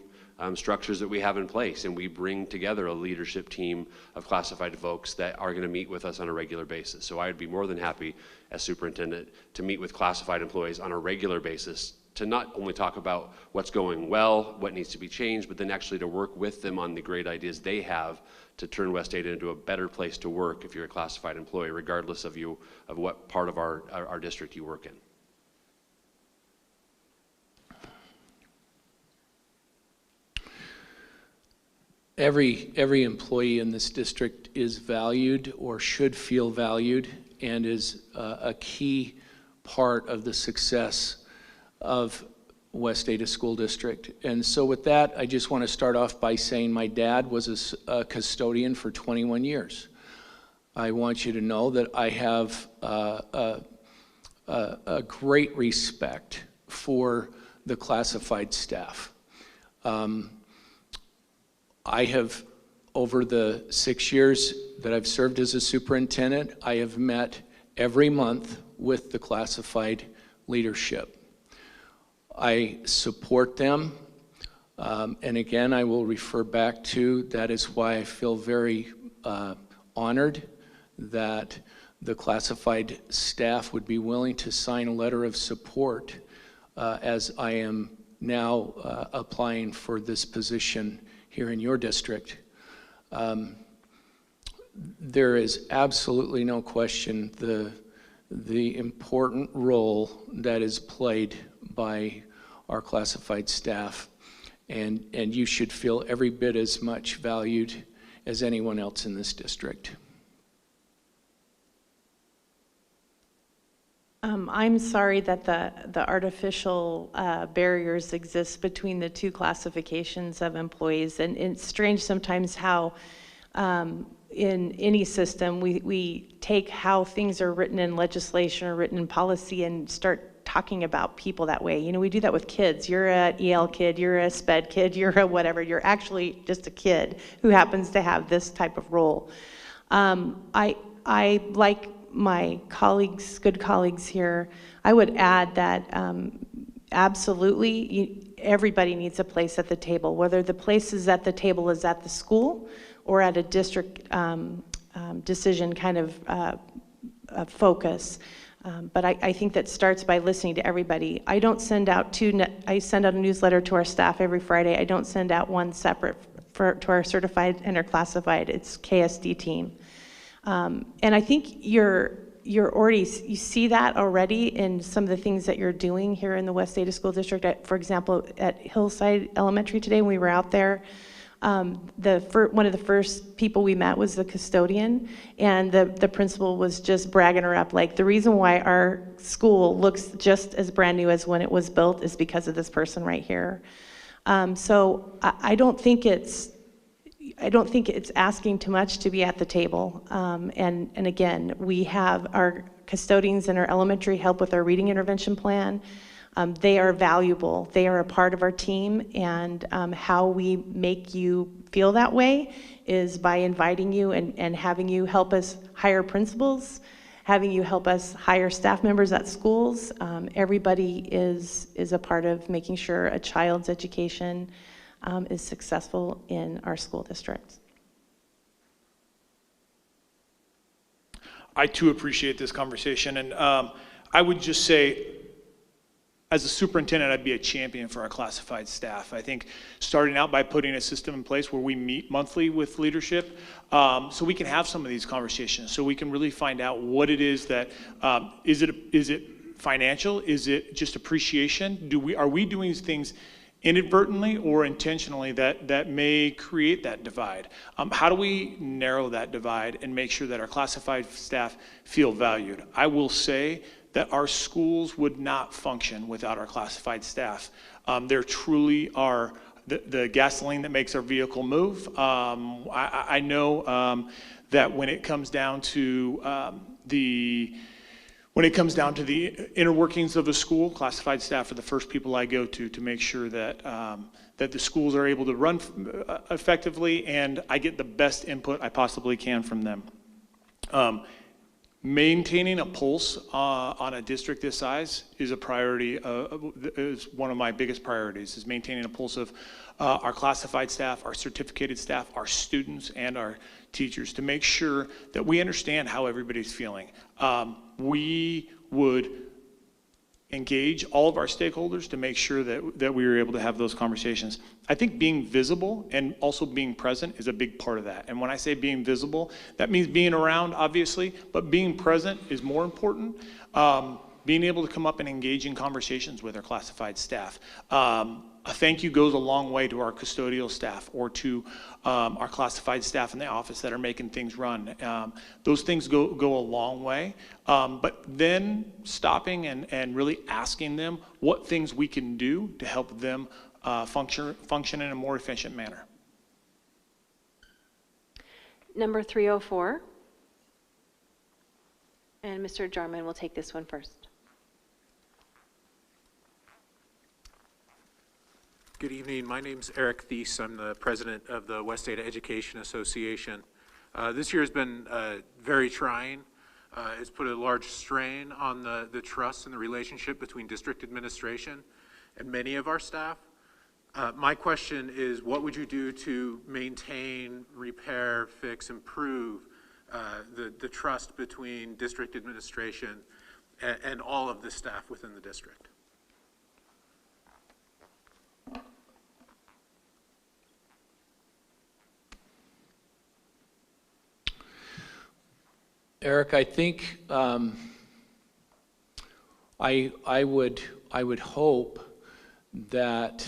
structures that we have in place, and we bring together a leadership team of classified folks that are going to meet with us on a regular basis. So I would be more than happy as superintendent to meet with classified employees on a regular basis to not only talk about what's going well, what needs to be changed, but then actually to work with them on the great ideas they have to turn West Ada into a better place to work if you're a classified employee, regardless of what part of our district you work in. Every employee in this district is valued or should feel valued and is a key part of the success of West Ada School District. And so with that, I just want to start off by saying my dad was a custodian for 21 years. I want you to know that I have a great respect for the classified staff. I have, over the 6 years that I've served as a superintendent, I have met every month with the classified leadership. I support them, and again, I will refer back to that is why I feel very honored that the classified staff would be willing to sign a letter of support as I am now applying for this position here in your district. There is absolutely no question the important role that is played by our classified staff, and you should feel every bit as much valued as anyone else in this district. I'm sorry that the artificial barriers exist between the two classifications of employees, and it's strange sometimes how in any system we take how things are written in legislation or written in policy and start talking about people that way. You know, we do that with kids. You're a EL kid, you're a SPED kid, you're a whatever. You're actually just a kid who happens to have this type of role. I like my colleagues, good colleagues here, I would add that absolutely everybody needs a place at the table, whether the place is at the table is at the school or at a district decision kind of focus. But I think that starts by listening to everybody. I send out a newsletter to our staff every Friday. I don't send out one separate to our certified and our classified. It's KSD team. And I think you see that already in some of the things that you're doing here in the West Ada School District. For example, at Hillside Elementary today, when we were out there, one of the first people we met was the custodian, and the principal was just bragging her up, like, the reason why our school looks just as brand new as when it was built is because of this person right here. So I don't think it's asking too much to be at the table. And again, we have our custodians in our elementary help with our reading intervention plan. They are valuable. They are a part of our team, and how we make you feel that way is by inviting you and having you help us hire principals, having you help us hire staff members at schools. Everybody is a part of making sure a child's education is successful in our school districts. I too appreciate this conversation, and I would just say, as a superintendent, I'd be a champion for our classified staff. I think starting out by putting a system in place where we meet monthly with leadership, so we can have some of these conversations, so we can really find out what it is that, is it financial? Is it just appreciation? Are we doing things inadvertently or intentionally that may create that divide? How do we narrow that divide and make sure that our classified staff feel valued? I will say that our schools would not function without our classified staff. There truly are the gasoline that makes our vehicle move. I know that when it comes down to the inner workings of the school, classified staff are the first people I go to make sure that that the schools are able to run effectively, and I get the best input I possibly can from them. Maintaining a pulse on a district this size is a priority, is one of my biggest priorities, is maintaining a pulse of our classified staff, our certificated staff, our students, and our teachers, to make sure that we understand how everybody's feeling. We would engage all of our stakeholders to make sure that we were able to have those conversations. I think being visible and also being present is a big part of that. And when I say being visible, that means being around, obviously, but being present is more important. Being able to come up and engage in conversations with our classified staff. A thank you goes a long way to our custodial staff or to our classified staff in the office that are making things run. Those things go a long way. But then stopping and really asking them what things we can do to help them function in a more efficient manner. Number 304. And Mr. Jarman will take this one first. Good evening. My name's Eric Thies. I'm the president of the West Ada Education Association. This year has been very trying. It's put a large strain on the trust and the relationship between district administration and many of our staff. My question is, what would you do to maintain, repair, fix, improve the trust between district administration and all of the staff within the district? Eric, I think I would hope that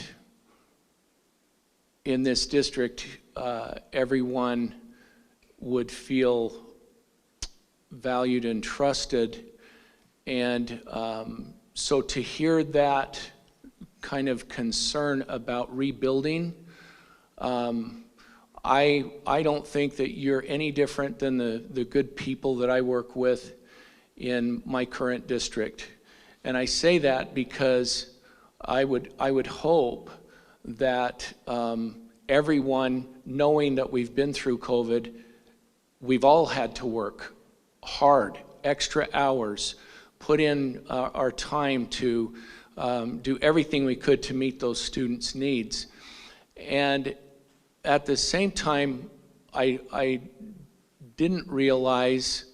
in this district everyone would feel valued and trusted, and so to hear that kind of concern about rebuilding, I don't think that you're any different than the good people that I work with in my current district. And I say that because I would hope that everyone, knowing that we've been through COVID, we've all had to work hard, extra hours, put in our time to do everything we could to meet those students' needs. And at the same time, I didn't realize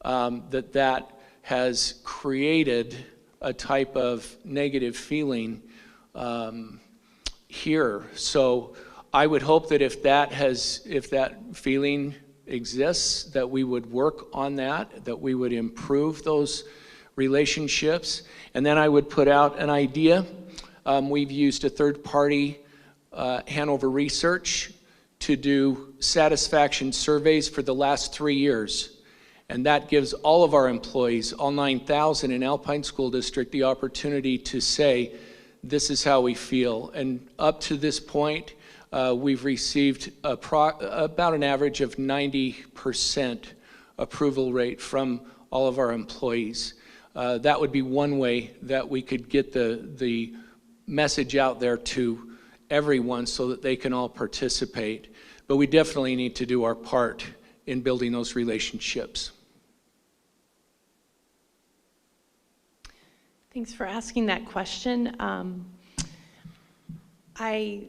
that has created a type of negative feeling here. So I would hope that if that feeling exists, that we would work on that we would improve those relationships. And then I would put out an idea. We've used a third-party Hanover Research to do satisfaction surveys for the last 3 years. And that gives all of our employees, all 9,000 in Alpine School District, the opportunity to say, this is how we feel. And up to this point, we've received about an average of 90% approval rate from all of our employees. That would be one way that we could get the message out there to everyone so that they can all participate. But we definitely need to do our part in building those relationships. Thanks for asking that question. I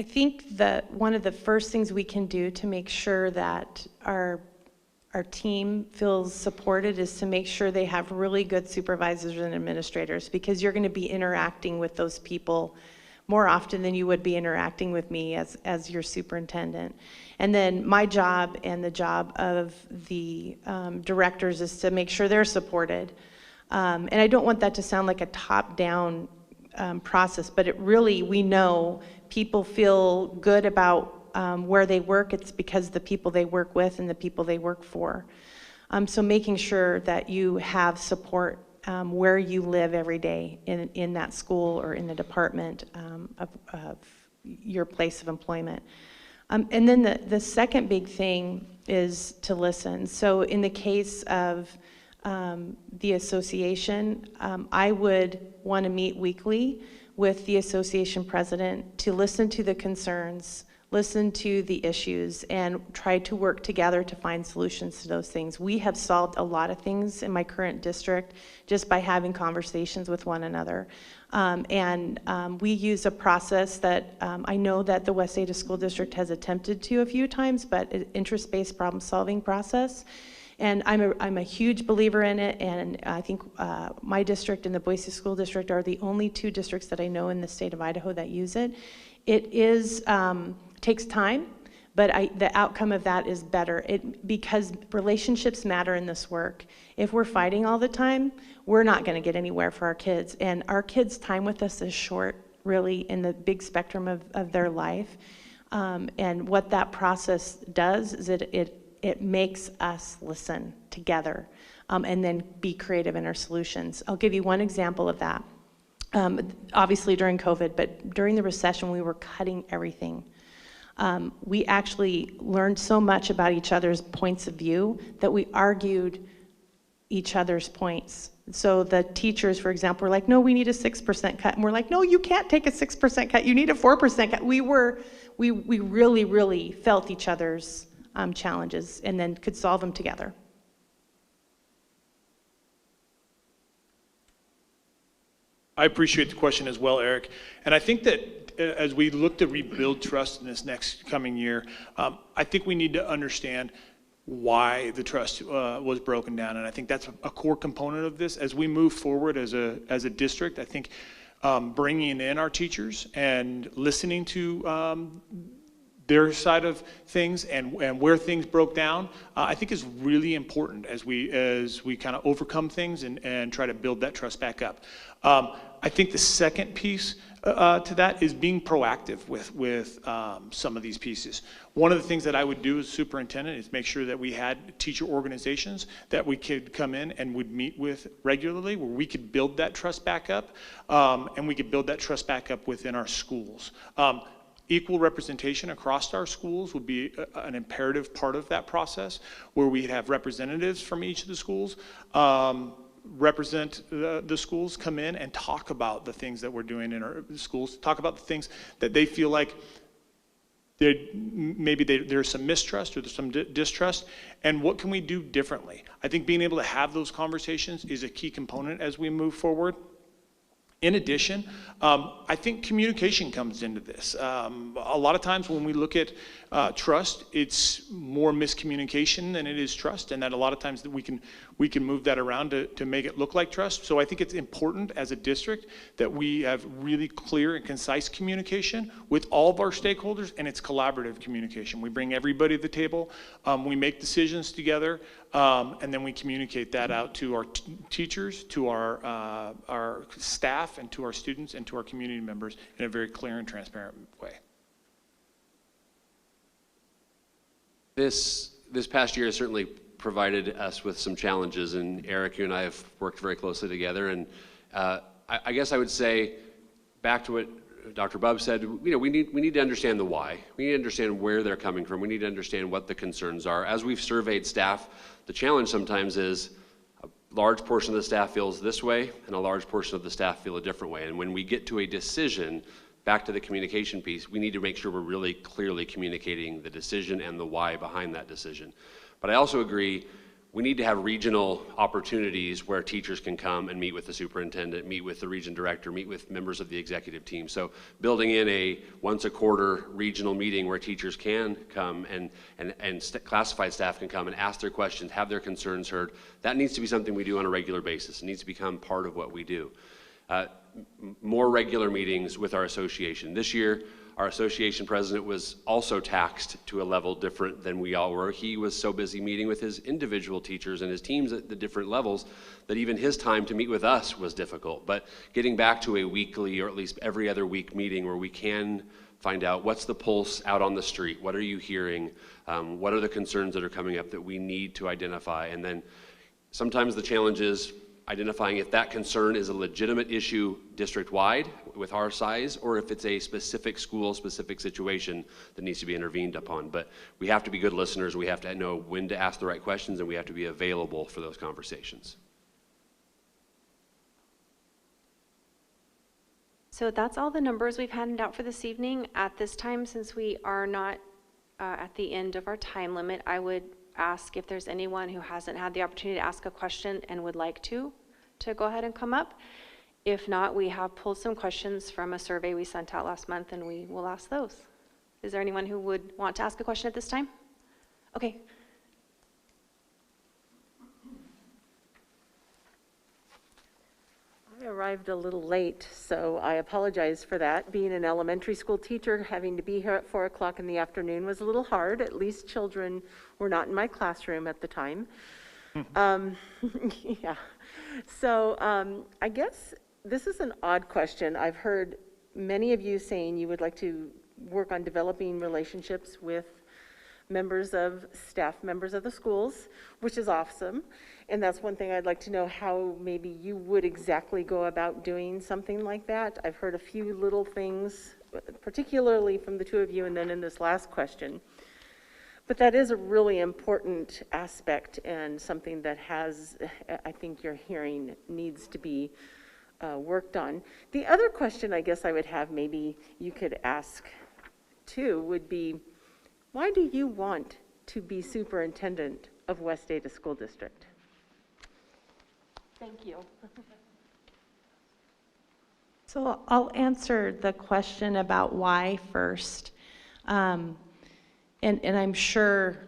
think that one of the first things we can do to make sure that our team feels supported is to make sure they have really good supervisors and administrators, because you're going to be interacting with those people more often than you would be interacting with me as your superintendent. And then my job and the job of the directors is to make sure they're supported. And I don't want that to sound like a top-down process, but we know people feel good about where they work. It's because the people they work with and the people they work for. So making sure that you have support where you live every day in that school or in the department of your place of employment. And then the second big thing is to listen. So in the case of the association, I would want to meet weekly with the association president to listen to the concerns, listen to the issues, and try to work together to find solutions to those things. We have solved a lot of things in my current district just by having conversations with one another. We use a process that I know that the West Ada School District has attempted to a few times, but an interest-based problem-solving process. And I'm a huge believer in it, and I think my district and the Boise School District are the only two districts that I know in the state of Idaho that use it. It is takes time, but the outcome of that is better. Because relationships matter in this work. If we're fighting all the time, we're not going to get anywhere for our kids, and our kids' time with us is short, really, in the big spectrum of their life. And what that process does is it makes us listen together and then be creative in our solutions. I'll give you one example of that. Obviously during COVID, but during the recession, we were cutting everything. We actually learned so much about each other's points of view that we argued each other's points. So the teachers, for example, were like, no, we need a 6% cut. And we're like, no, you can't take a 6% cut. You need a 4% cut. We really, really felt each other's challenges and then could solve them together. I appreciate the question as well, Eric. And I think that as we look to rebuild trust in this next coming year, I think we need to understand why the trust was broken down. And I think that's a core component of this. As we move forward as a district, I think bringing in our teachers and listening to their side of things and where things broke down, I think is really important as we kind of overcome things and try to build that trust back up. I think the second piece to that is being proactive with some of these pieces. One of the things that I would do as superintendent is make sure that we had teacher organizations that we could come in and would meet with regularly, where we could build that trust back up, and we could build that trust back up within our schools. Equal representation across our schools would be an imperative part of that process, where we'd have representatives from each of the schools. represent the schools come in and talk about the things that we're doing in our schools, talk about the things that they feel like there's some mistrust or there's some distrust, and what can we do differently? I think being able to have those conversations is a key component as we move forward. In addition, I think communication comes into this. A lot of times when we look at trust, it's more miscommunication than it is trust, and that a lot of times that we can move that around to make it look like trust. So I think it's important as a district that we have really clear and concise communication with all of our stakeholders, and it's collaborative communication. We bring everybody to the table, we make decisions together, and then we communicate that out to our teachers, to our staff, and to our students, and to our community members in a very clear and transparent way. This past year has certainly provided us with some challenges, and Eric, you and I have worked very closely together, and I guess I would say, back to what Dr. Bubb said, we need to understand the why. We need to understand where they're coming from. We need to understand what the concerns are. As we've surveyed staff, the challenge sometimes is a large portion of the staff feels this way, and a large portion of the staff feel a different way. And when we get to a decision, back to the communication piece, we need to make sure we're really clearly communicating the decision and the why behind that decision. But I also agree, we need to have regional opportunities where teachers can come and meet with the superintendent, meet with the region director, meet with members of the executive team. So building in a once a quarter regional meeting where teachers can come and classified staff can come and ask their questions, have their concerns heard, that needs to be something we do on a regular basis. It needs to become part of what we do. More regular meetings with our association. This year, our association president was also taxed to a level different than we all were. He was so busy meeting with his individual teachers and his teams at the different levels that even his time to meet with us was difficult. But getting back to a weekly or at least every other week meeting where we can find out what's the pulse out on the street, what are you hearing, what are the concerns that are coming up that we need to identify, and then sometimes the challenge is identifying if that concern is a legitimate issue district-wide with our size, or if it's a specific school, specific situation that needs to be intervened upon. But we have to be good listeners, we have to know when to ask the right questions, and we have to be available for those conversations. So that's all the numbers we've handed out for this evening. At this time, since we are not at the end of our time limit, I would ask if there's anyone who hasn't had the opportunity to ask a question and would like to go ahead and come up. If not, we have pulled some questions from a survey we sent out last month, and we will ask those. Is there anyone who would want to ask a question at this time? Okay. I arrived a little late, so I apologize for that. Being an elementary school teacher, having to be here at 4 o'clock in the afternoon was a little hard. At least children were not in my classroom at the time. Yeah. So I guess this is an odd question. I've heard many of you saying you would like to work on developing relationships with staff members of the schools, which is awesome. And that's one thing I'd like to know how maybe you would exactly go about doing something like that. I've heard a few little things, particularly from the two of you and then in this last question. But that is a really important aspect and something that I think you're hearing needs to be worked on. The other question I guess I would have, maybe you could ask too, would be, why do you want to be superintendent of West Ada School District? Thank you. So I'll answer the question about why first. And I'm sure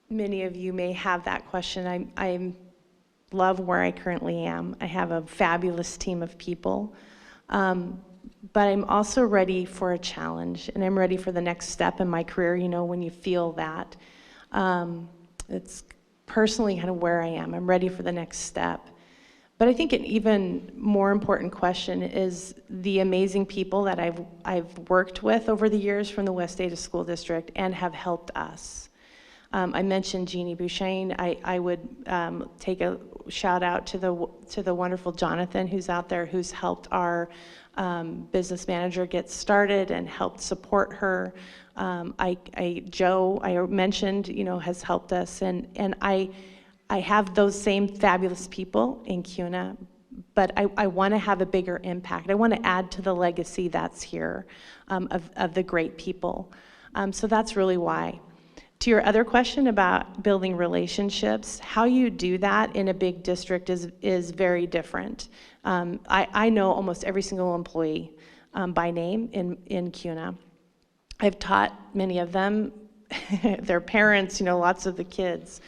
many of you may have that question. I love where I currently am. I have a fabulous team of people. But I'm also ready for a challenge, and I'm ready for the next step in my career, when you feel that. It's personally kind of where I am. I'm ready for the next step. But I think an even more important question is the amazing people that I've worked with over the years from the West Ada School District and have helped us. I mentioned Jeannie Bouchain. I would take a shout out to the wonderful Jonathan who's out there, who's helped our business manager get started and helped support her. Joe, I mentioned, has helped us, and I have those same fabulous people in CUNA, but I want to have a bigger impact. I want to add to the legacy that's here of the great people. So that's really why. To your other question about building relationships, how you do that in a big district is very different. I know almost every single employee by name in CUNA. I've taught many of them, their parents, lots of the kids.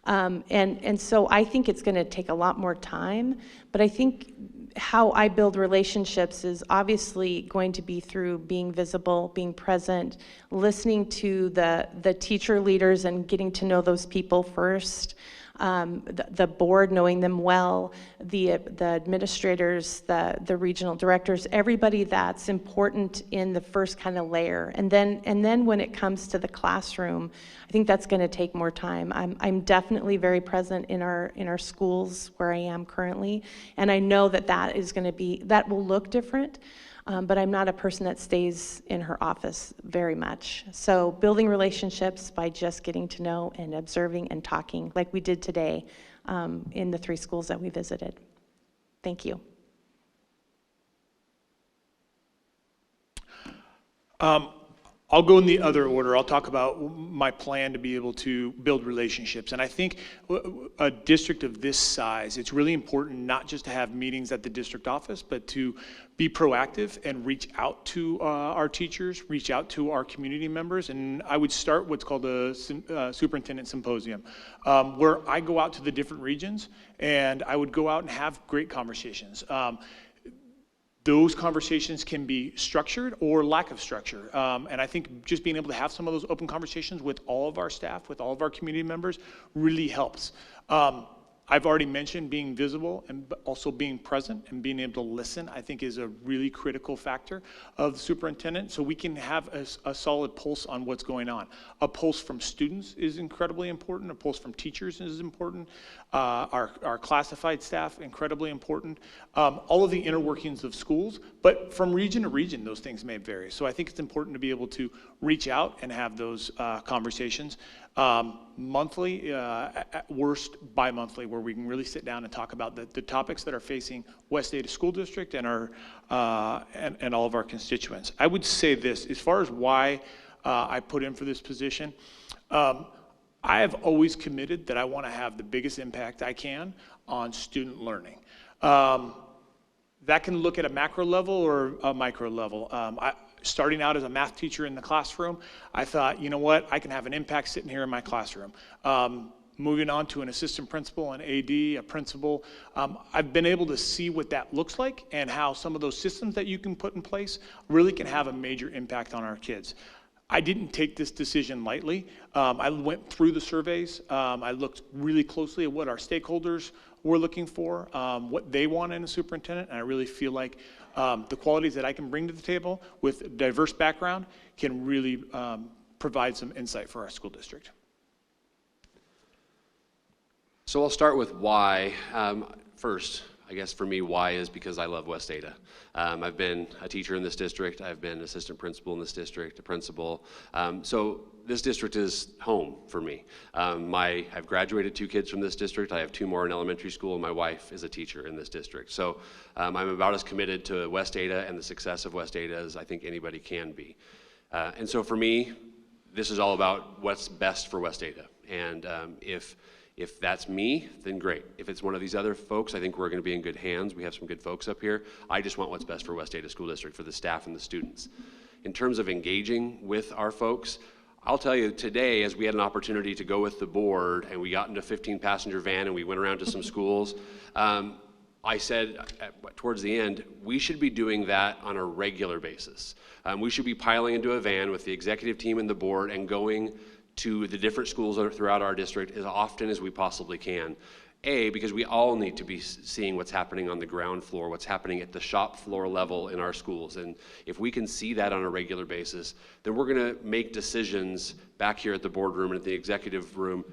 And so I think it's going to take a lot more time, but I think how I build relationships is obviously going to be through being visible, being present, listening to the teacher leaders and getting to know those people first, the board, knowing them well, the administrators, the regional directors, everybody that's important in the first kind of layer. And then when it comes to the classroom, I think that's going to take more time. I'm definitely very present in our schools where I am currently, and I know that will look different. But I'm not a person that stays in her office very much. So building relationships by just getting to know and observing and talking like we did today in the 3 schools that we visited. Thank you. I'll go in the other order. I'll talk about my plan to be able to build relationships. And I think a district of this size, it's really important not just to have meetings at the district office, but to be proactive and reach out to our teachers, reach out to our community members. And I would start what's called a superintendent symposium, where I go out to the different regions and I would go out and have great conversations. Those conversations can be structured or lack of structure. And I think just being able to have some of those open conversations with all of our staff, with all of our community members, really helps. I've already mentioned being visible and also being present and being able to listen, I think is a really critical factor of the superintendent, so we can have a solid pulse on what's going on. A pulse from students is incredibly important. A pulse from teachers is important. Our classified staff, incredibly important. All of the inner workings of schools, but from region to region, those things may vary. So I think it's important to be able to reach out and have those conversations. Monthly, at worst bi-monthly, where we can really sit down and talk about the topics that are facing West Ada School District and and all of our constituents. I would say this, as far as why I put in for this position, I have always committed that I want to have the biggest impact I can on student learning. That can look at a macro level or a micro level. Starting out as a math teacher in the classroom, I thought, you know what, I can have an impact sitting here in my classroom. Moving on to an assistant principal, an AD, a principal, I've been able to see what that looks like and how some of those systems that you can put in place really can have a major impact on our kids. I didn't take this decision lightly. I went through the surveys. I looked really closely at what our stakeholders were looking for, what they want in a superintendent, and I really feel like the qualities that I can bring to the table with a diverse background can really provide some insight for our school district. So I'll start with why. First, I guess for me, why is because I love West Ada. I've been a teacher in this district. I've been an assistant principal in this district, a principal. So this district is home for me. I've graduated 2 kids from this district. I have 2 more in elementary school, and my wife is a teacher in this district. So I'm about as committed to West Ada and the success of West Ada as I think anybody can be. And so for me, this is all about what's best for West Ada. And if that's me, then great. If it's one of these other folks, I think we're going to be in good hands. We have some good folks up here. I just want what's best for West Ada School District, for the staff and the students. In terms of engaging with our folks, I'll tell you today, as we had an opportunity to go with the board and we got into a 15-passenger van and we went around to some schools, I said towards the end, we should be doing that on a regular basis. We should be piling into a van with the executive team and the board and going to the different schools throughout our district as often as we possibly can. Because we all need to be seeing what's happening on the ground floor, what's happening at the shop floor level in our schools. And if we can see that on a regular basis, then we're gonna make decisions back here at the boardroom and at the executive room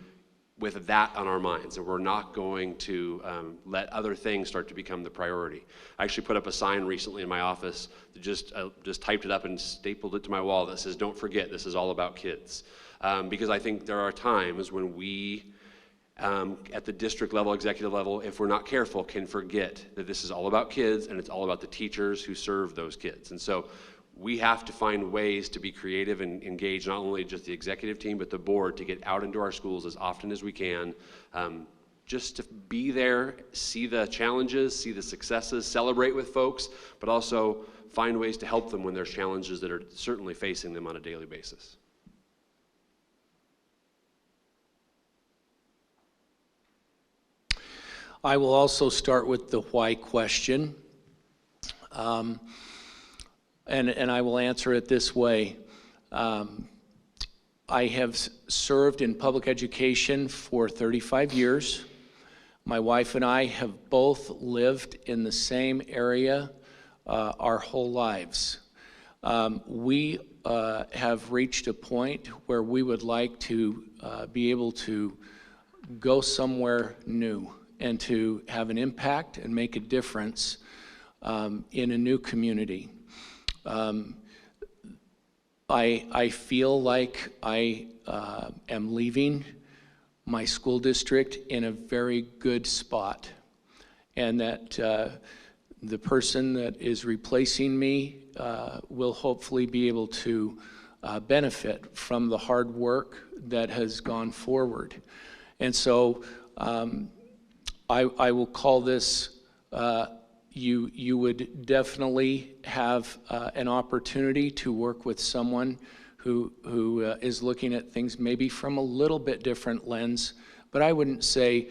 with that on our minds, and we're not going to let other things start to become the priority. I actually put up a sign recently in my office, that just typed it up and stapled it to my wall that says, "Don't forget, this is all about kids." Because I think there are times when we at the district level, executive level, if we're not careful, can forget that this is all about kids and it's all about the teachers who serve those kids. And so we have to find ways to be creative and engage not only just the executive team, but the board to get out into our schools as often as we can, just to be there, see the challenges, see the successes, celebrate with folks, but also find ways to help them when there's challenges that are certainly facing them on a daily basis. I will also start with the why question. And I will answer it this way. I have served in public education for 35 years. My wife and I have both lived in the same area our whole lives. We have reached a point where we would like to be able to go somewhere new and to have an impact and make a difference in a new community. I feel like I am leaving my school district in a very good spot, and that the person that is replacing me will hopefully be able to benefit from the hard work that has gone forward. And so I will call this, you would definitely have an opportunity to work with someone who is looking at things maybe from a little bit different lens, but I wouldn't say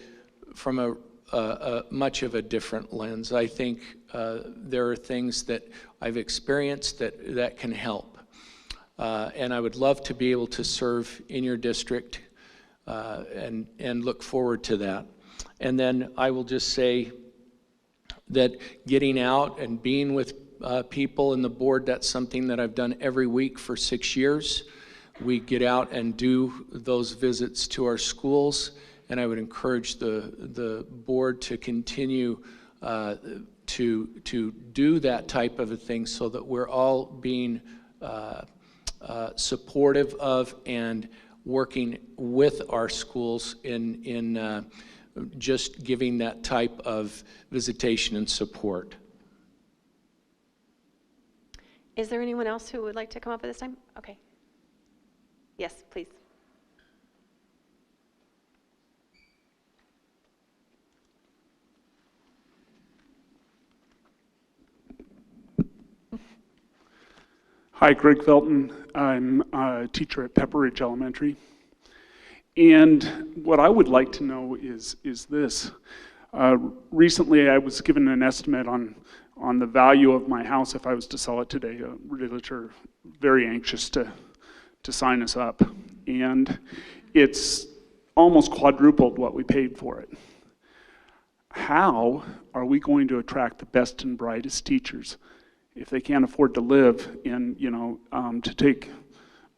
from a much of a different lens. I think there are things that I've experienced that can help. And I would love to be able to serve in your district and look forward to that. And then I will just say that getting out and being with people in the board, that's something that I've done every week for 6 years. We get out and do those visits to our schools, and I would encourage the board to continue to do that type of a thing so that we're all being supportive of and working with our schools in just giving that type of visitation and support. Is there anyone else who would like to come up at this time? Okay. Yes, please. Hi, Greg Felton. I'm a teacher at Pepper Ridge Elementary. And what I would like to know is this. Recently, I was given an estimate on the value of my house if I was to sell it today. A realtor very anxious to sign us up. And it's almost quadrupled what we paid for it. How are we going to attract the best and brightest teachers if they can't afford to live in, to take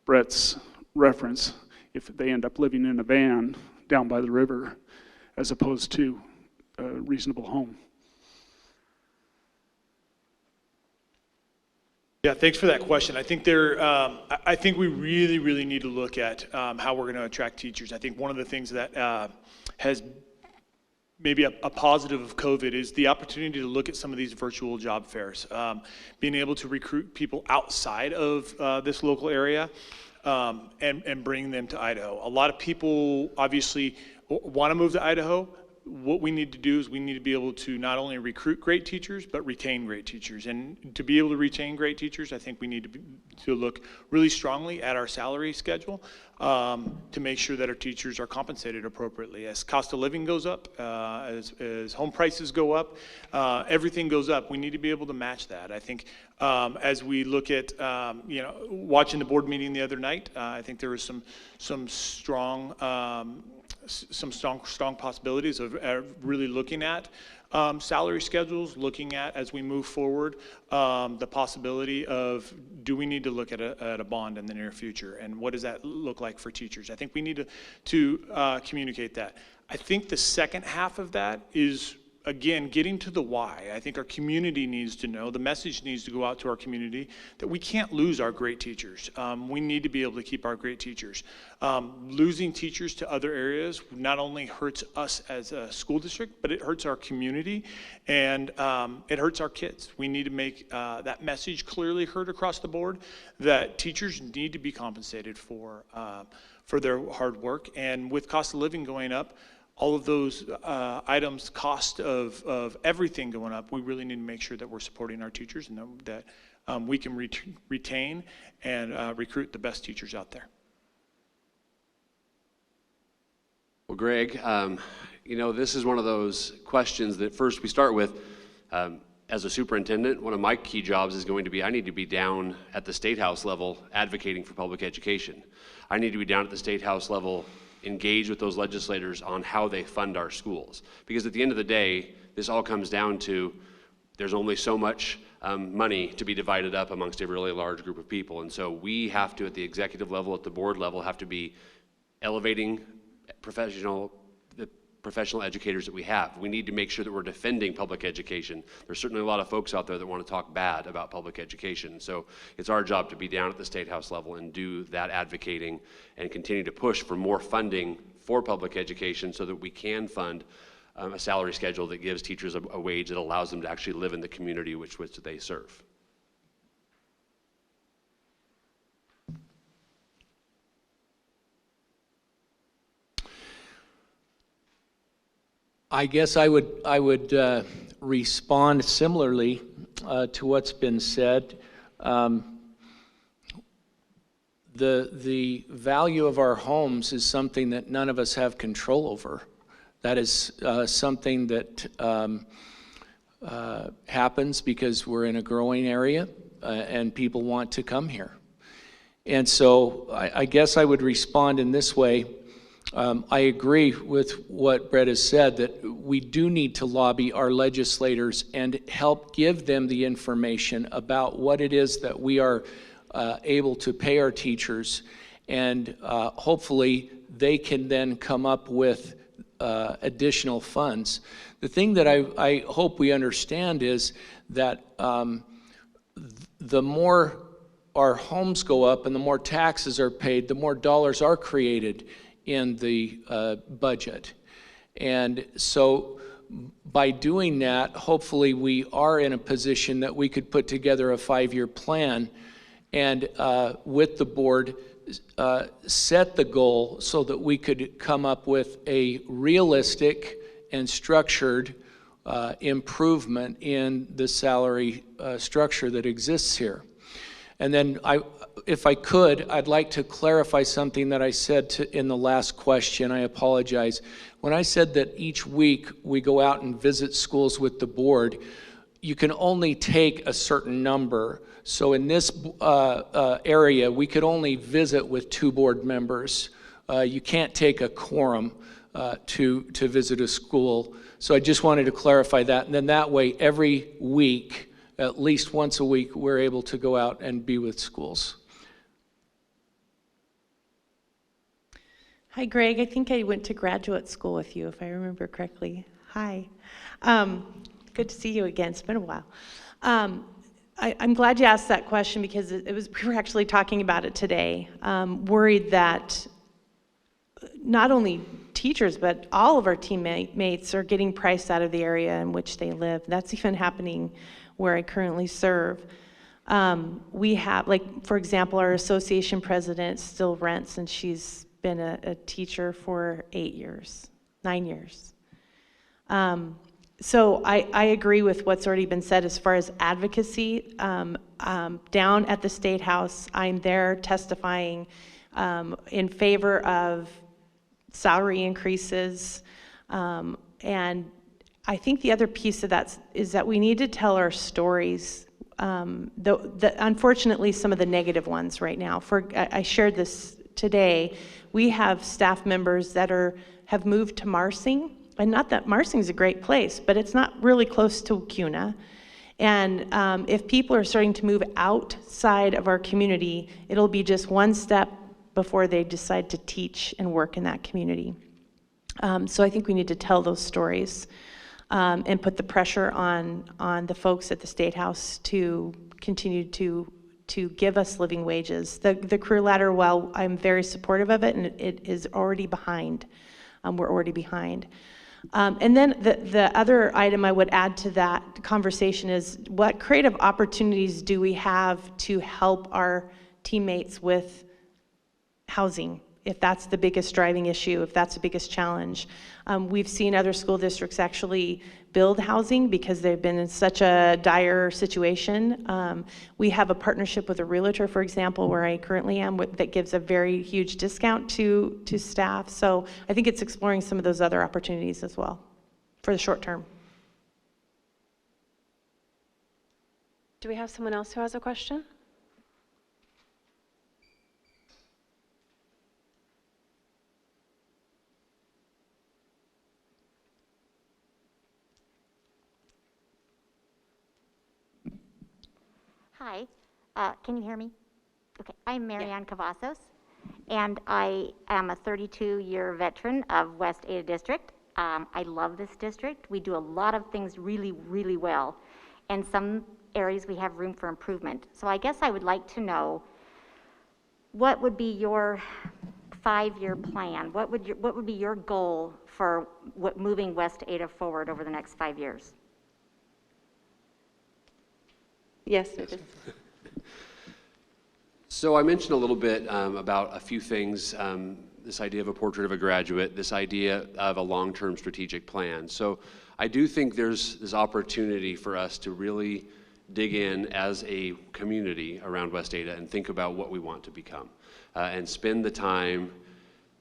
Brett's reference, if they end up living in a van down by the river as opposed to a reasonable home? Yeah, thanks for that question. I think I think we really, really need to look at how we're going to attract teachers. I think one of the things that has maybe a positive of COVID is the opportunity to look at some of these virtual job fairs, being able to recruit people outside of this local area and bring them to Idaho. A lot of people obviously want to move to Idaho. What we need to do is we need to be able to not only recruit great teachers, but retain great teachers. And to be able to retain great teachers, I think we need to look really strongly at our salary schedule to make sure that our teachers are compensated appropriately. As cost of living goes up, as home prices go up, everything goes up. We need to be able to match that. I think as we look at, watching the board meeting the other night, I think there was some strong possibilities of really looking at salary schedules, looking at, as we move forward, the possibility of, do we need to look at a bond in the near future, and what does that look like for teachers? I think we need to communicate that. I think the second half of that is again, getting to the why. I think our community needs to know, the message needs to go out to our community that we can't lose our great teachers. We need to be able to keep our great teachers. Losing teachers to other areas not only hurts us as a school district, but it hurts our community and it hurts our kids. We need to make that message clearly heard across the board that teachers need to be compensated for their hard work. And with cost of living going up, all of those items, cost of everything going up, we really need to make sure that we're supporting our teachers and that we can retain and recruit the best teachers out there. Well, Greg, you know, this is one of those questions that first we start with, as a superintendent, one of my key jobs is going to be, I need to be down at the State House level advocating for public education. I need to be down at the State House level engage with those legislators on how they fund our schools. Because at the end of the day, this all comes down to there's only so much money to be divided up amongst a really large group of people. And so we have to, at the executive level, at the board level, have to be elevating the professional educators that we have. We need to make sure that we're defending public education. There's certainly a lot of folks out there that want to talk bad about public education. So it's our job to be down at the State House level and do that advocating and continue to push for more funding for public education so that we can fund a salary schedule that gives teachers a wage that allows them to actually live in the community which they serve. I guess I would respond similarly to what's been said. The value of our homes is something that none of us have control over. That is something that happens because we're in a growing area and people want to come here. And so I guess I would respond in this way. I agree with what Brett has said, that we do need to lobby our legislators and help give them the information about what it is that we are able to pay our teachers, and hopefully they can then come up with additional funds. The thing that I hope we understand is that the more our homes go up and the more taxes are paid, the more dollars are created in the budget. And so by doing that, hopefully we are in a position that we could put together a 5-year plan and with the board set the goal so that we could come up with a realistic and structured improvement in the salary structure that exists here. And then if I could, I'd like to clarify something that I said in the last question. I apologize. When I said that each week we go out and visit schools with the board, you can only take a certain number. So in this area, we could only visit with 2 board members. You can't take a quorum to visit a school. So I just wanted to clarify that. And then that way, every week, at least once a week, we're able to go out and be with schools. Hi, Greg. I think I went to graduate school with you, if I remember correctly. Hi. Good to see you again. It's been a while. I'm glad you asked that question because we were actually talking about it today. Worried that not only teachers, but all of our teammates are getting priced out of the area in which they live. That's even happening where I currently serve. We have, like, for example, our association president still rents, and she's been a teacher for 9 years. So I agree with what's already been said as far as advocacy. Down at the State House, I'm there testifying in favor of salary increases. And I think the other piece of that is that we need to tell our stories. Unfortunately, some of the negative ones right now. I shared this today. We have staff members that have moved to Marsing. And not that Marsing's a great place, but it's not really close to CUNA. And if people are starting to move outside of our community, it'll be just one step before they decide to teach and work in that community. So I think we need to tell those stories. and put the pressure on the folks at the State House to continue to give us living wages. The career ladder, while I'm very supportive of it, and it is already behind, we're already behind. And then the other item I would add to that conversation is, what creative opportunities do we have to help our teammates with housing, if that's the biggest driving issue, if that's the biggest challenge. We've seen other school districts actually build housing because they've been in such a dire situation. We have a partnership with a realtor, for example, where I currently am, that gives a very huge discount to staff. So I think it's exploring some of those other opportunities as well for the short term. Do we have someone else who has a question? Hi, can you hear me? Okay, I'm Marianne Cavazos, and I am a 32-year veteran of West Ada District. I love this district. We do a lot of things really, really well. In some areas, we have room for improvement. So I guess I would like to know, what would be your 5-year plan? What would be your goal for moving West Ada forward over the next 5 years? Yes, it is. So I mentioned a little bit about a few things, this idea of a portrait of a graduate, this idea of a long-term strategic plan. So I do think there's this opportunity for us to really dig in as a community around West Ada and think about what we want to become, and spend the time.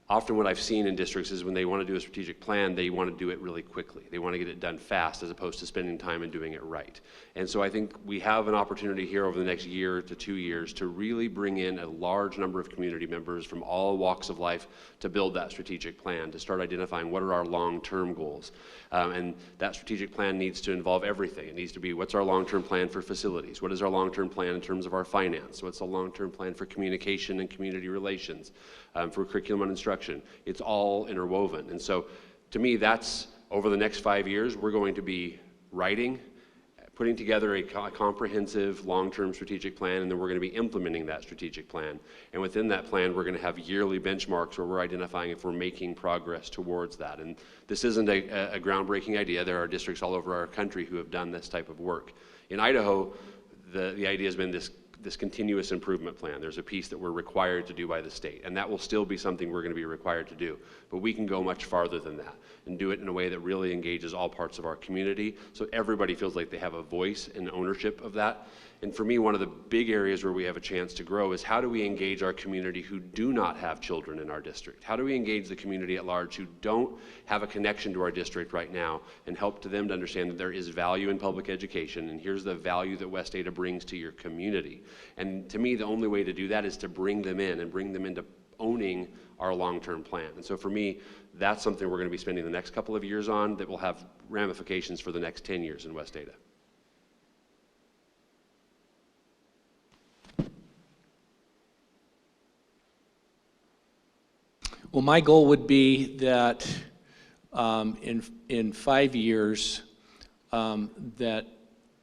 Often what I've seen in districts is when they want to do a strategic plan, they want to do it really quickly. They want to get it done fast as opposed to spending time and doing it right. And so I think we have an opportunity here over the next year to 2 years to really bring in a large number of community members from all walks of life to build that strategic plan, to start identifying what are our long-term goals. And that strategic plan needs to involve everything. It needs to be, what's our long-term plan for facilities? What is our long-term plan in terms of our finance? What's the long-term plan for communication and community relations, for curriculum and instruction? It's all interwoven. And so to me, that's, over the next 5 years, we're going to be writing, putting together a comprehensive long-term strategic plan, and then we're going to be implementing that strategic plan. And within that plan, we're going to have yearly benchmarks where we're identifying if we're making progress towards that. And this isn't a groundbreaking idea. There are districts all over our country who have done this type of work. In Idaho, the idea has been this continuous improvement plan. There's a piece that we're required to do by the state, and that will still be something we're going to be required to do. But we can go much farther than that and do it in a way that really engages all parts of our community, so everybody feels like they have a voice and ownership of that. And for me, one of the big areas where we have a chance to grow is, how do we engage our community who do not have children in our district? How do we engage the community at large who don't have a connection to our district right now, and help to them to understand that there is value in public education, and here's the value that West Ada brings to your community. And to me, the only way to do that is to bring them in and bring them into owning our long-term plan. And so for me, that's something we're going to be spending the next couple of years on that will have ramifications for the next 10 years in West Ada. Well, my goal would be that in 5 years, that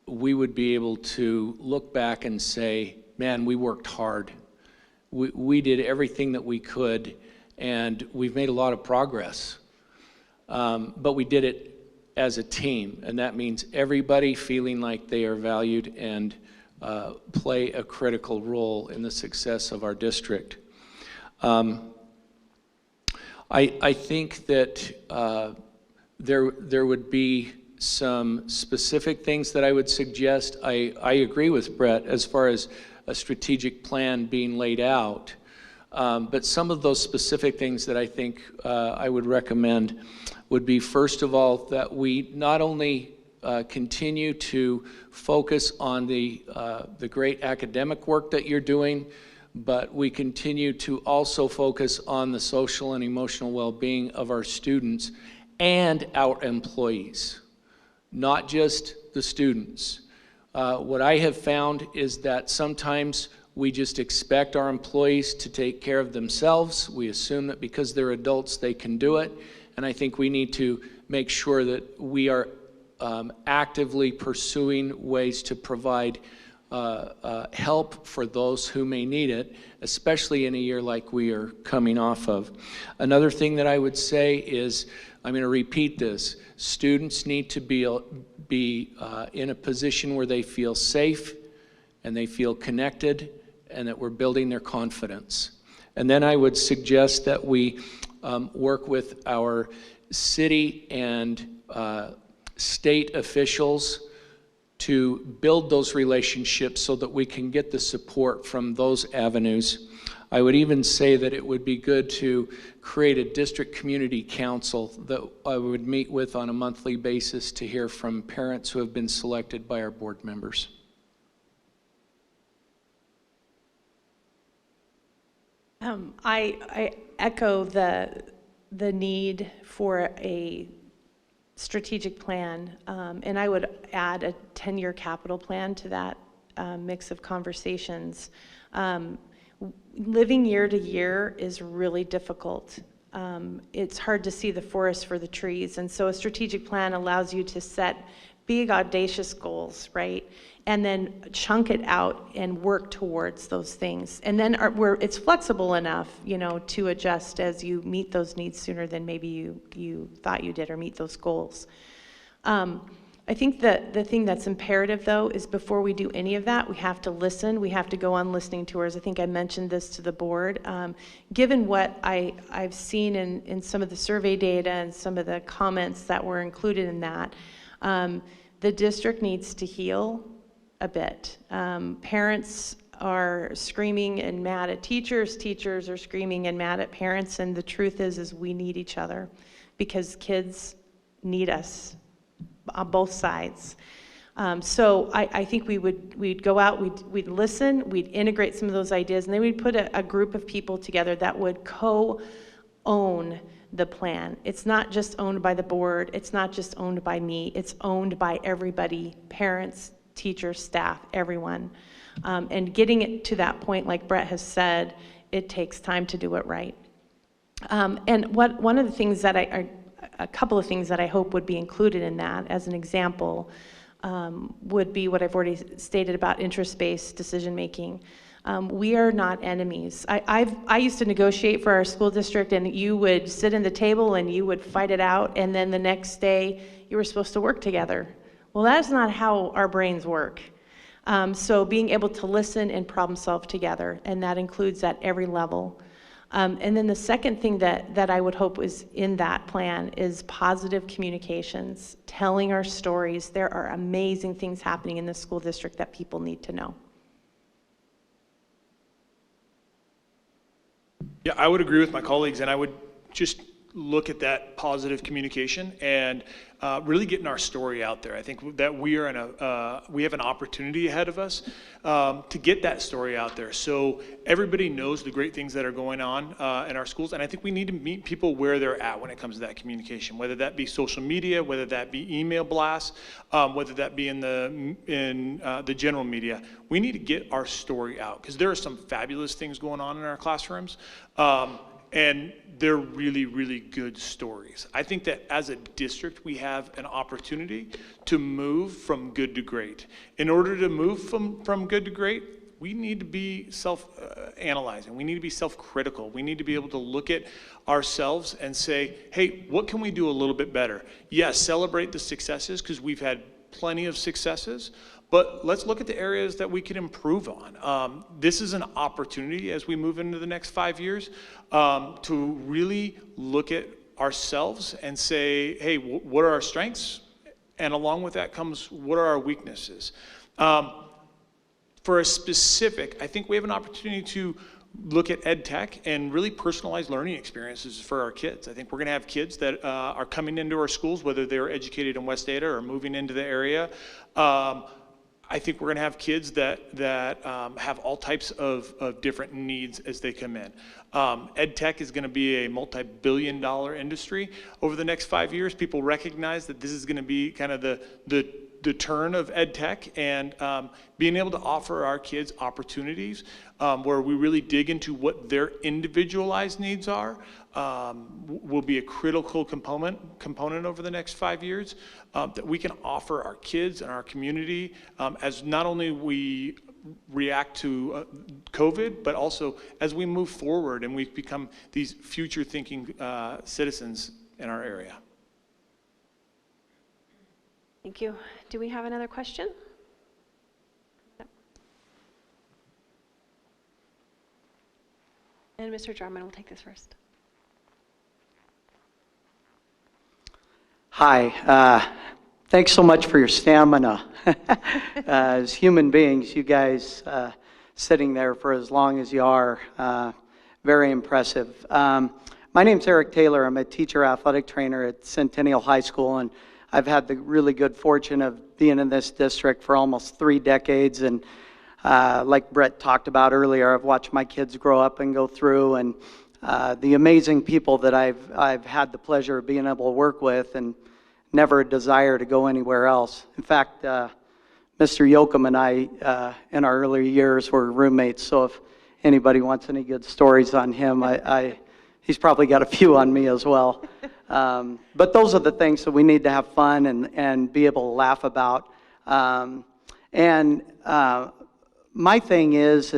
we would be able to look back and say, man, we worked hard. We did everything that we could, and we've made a lot of progress. But we did it as a team, and that means everybody feeling like they are valued and play a critical role in the success of our district. I think that there would be some specific things that I would suggest. I agree with Brett as far as a strategic plan being laid out. But some of those specific things that I think I would recommend would be, first of all, that we not only continue to focus on the great academic work that you're doing, but we continue to also focus on the social and emotional well-being of our students and our employees, not just the students. What I have found is that sometimes we just expect our employees to take care of themselves. We assume that because they're adults, they can do it. And I think we need to make sure that we are actively pursuing ways to provide help for those who may need it, especially in a year like we are coming off of. Another thing that I would say is, I'm going to repeat this, students need to be in a position where they feel safe and they feel connected and that we're building their confidence. And then I would suggest that we work with our city and state officials to build those relationships so that we can get the support from those avenues. I would even say that it would be good to create a district community council that I would meet with on a monthly basis to hear from parents who have been selected by our board members. I echo the need for a strategic plan, and I would add a 10-year capital plan to that mix of conversations. Living year to year is really difficult. It's hard to see the forest for the trees, and so a strategic plan allows you to set big, audacious goals, right? And then chunk it out and work towards those things. And then it's flexible enough, you know, to adjust as you meet those needs sooner than maybe you thought you did, or meet those goals. I think that the thing that's imperative, though, is before we do any of that, we have to listen. We have to go on listening tours. I think I mentioned this to the board. Given what I've seen in some of the survey data and some of the comments that were included in that, the district needs to heal a bit. Parents are screaming and mad at teachers. Teachers are screaming and mad at parents. And the truth is we need each other, because kids need us on both sides. So I think we'd go out, we'd listen, we'd integrate some of those ideas, and then we'd put a group of people together that would co-own the plan. It's not just owned by the board. It's not just owned by me. It's owned by everybody, parents, teachers, staff, everyone. And getting it to that point, like Brett has said, it takes time to do it right. And one of the things that a couple of things that I hope would be included in that, as an example, would be what I've already stated about interest-based decision-making. We are not enemies. I used to negotiate for our school district, and you would sit in the table and you would fight it out, and then the next day you were supposed to work together. Well, that's not how our brains work. So being able to listen and problem solve together, and that includes at every level. And then the second thing that I would hope is in that plan is positive communications, telling our stories. There are amazing things happening in the school district that people need to know. Yeah, I would agree with my colleagues, and I would just look at that positive communication and really getting our story out there. I think that we have an opportunity ahead of us to get that story out there, so everybody knows the great things that are going on in our schools. And I think we need to meet people where they're at when it comes to that communication, whether that be social media, whether that be email blasts, whether that be in the general media. We need to get our story out, because there are some fabulous things going on in our classrooms. And they're really, really good stories. I think that as a district, we have an opportunity to move from good to great. In order to move from good to great, we need to be self-analyzing. We need to be self-critical. We need to be able to look at ourselves and say, hey, what can we do a little bit better? Yes, celebrate the successes, because we've had plenty of successes, but let's look at the areas that we can improve on. This is an opportunity as we move into the next 5 years to really look at ourselves and say, hey, what are our strengths? And along with that comes, what are our weaknesses? For a specific, I think we have an opportunity to look at ed tech and really personalized learning experiences for our kids. I think we're going to have kids that are coming into our schools, whether they're educated in West Ada or moving into the area. I think we're going to have kids that have all types of different needs as they come in. Ed tech is going to be a multi-billion-dollar industry over the next 5 years. People recognize that this is going to be kind of the turn of ed tech and being able to offer our kids opportunities where we really dig into what their individualized needs are will be a critical component over the next 5 years that we can offer our kids and our community as not only we react to COVID, but also as we move forward and we become these future thinking citizens in our area. Thank you. Do we have another question? And Mr. Jarman will take this first. Hi. Thanks so much for your stamina. As human beings, you guys sitting there for as long as you are, very impressive. My name's Eric Taylor. I'm a teacher athletic trainer at Centennial High School, and I've had the really good fortune of being in this district for almost 3 decades. And like Brett talked about earlier, I've watched my kids grow up and go through, and the amazing people that I've had the pleasure of being able to work with, and never a desire to go anywhere else. In fact, Mr. Yoakum and I, in our earlier years, were roommates, so if anybody wants any good stories on him, he's probably got a few on me as well. But those are the things that we need to have fun and be able to laugh about. My thing is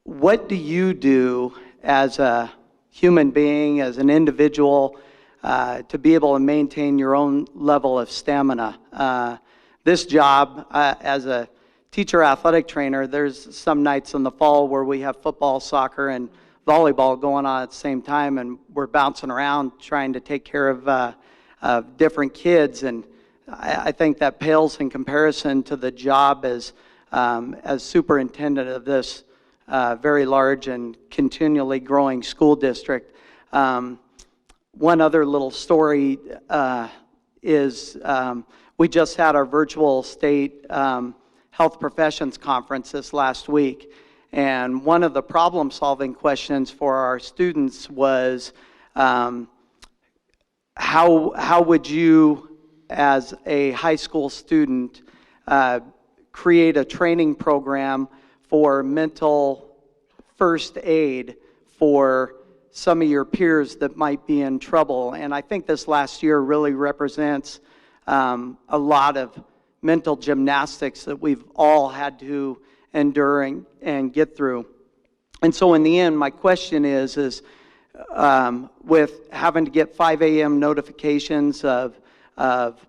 what do you do as a human being, as an individual, to be able to maintain your own level of stamina? This job, as a teacher athletic trainer, there's some nights in the fall where we have football, soccer, and volleyball going on at the same time, and we're bouncing around trying to take care of different kids. And I think that pales in comparison to the job as superintendent of this very large and continually growing school district. One other little story is we just had our virtual state health professions conference this last week. And one of the problem-solving questions for our students was, how would you, as a high school student, create a training program for mental first aid for some of your peers that might be in trouble? And I think this last year really represents a lot of mental gymnastics that we've all had to endure and get through. And so in the end, my question is with having to get 5 a.m. notifications of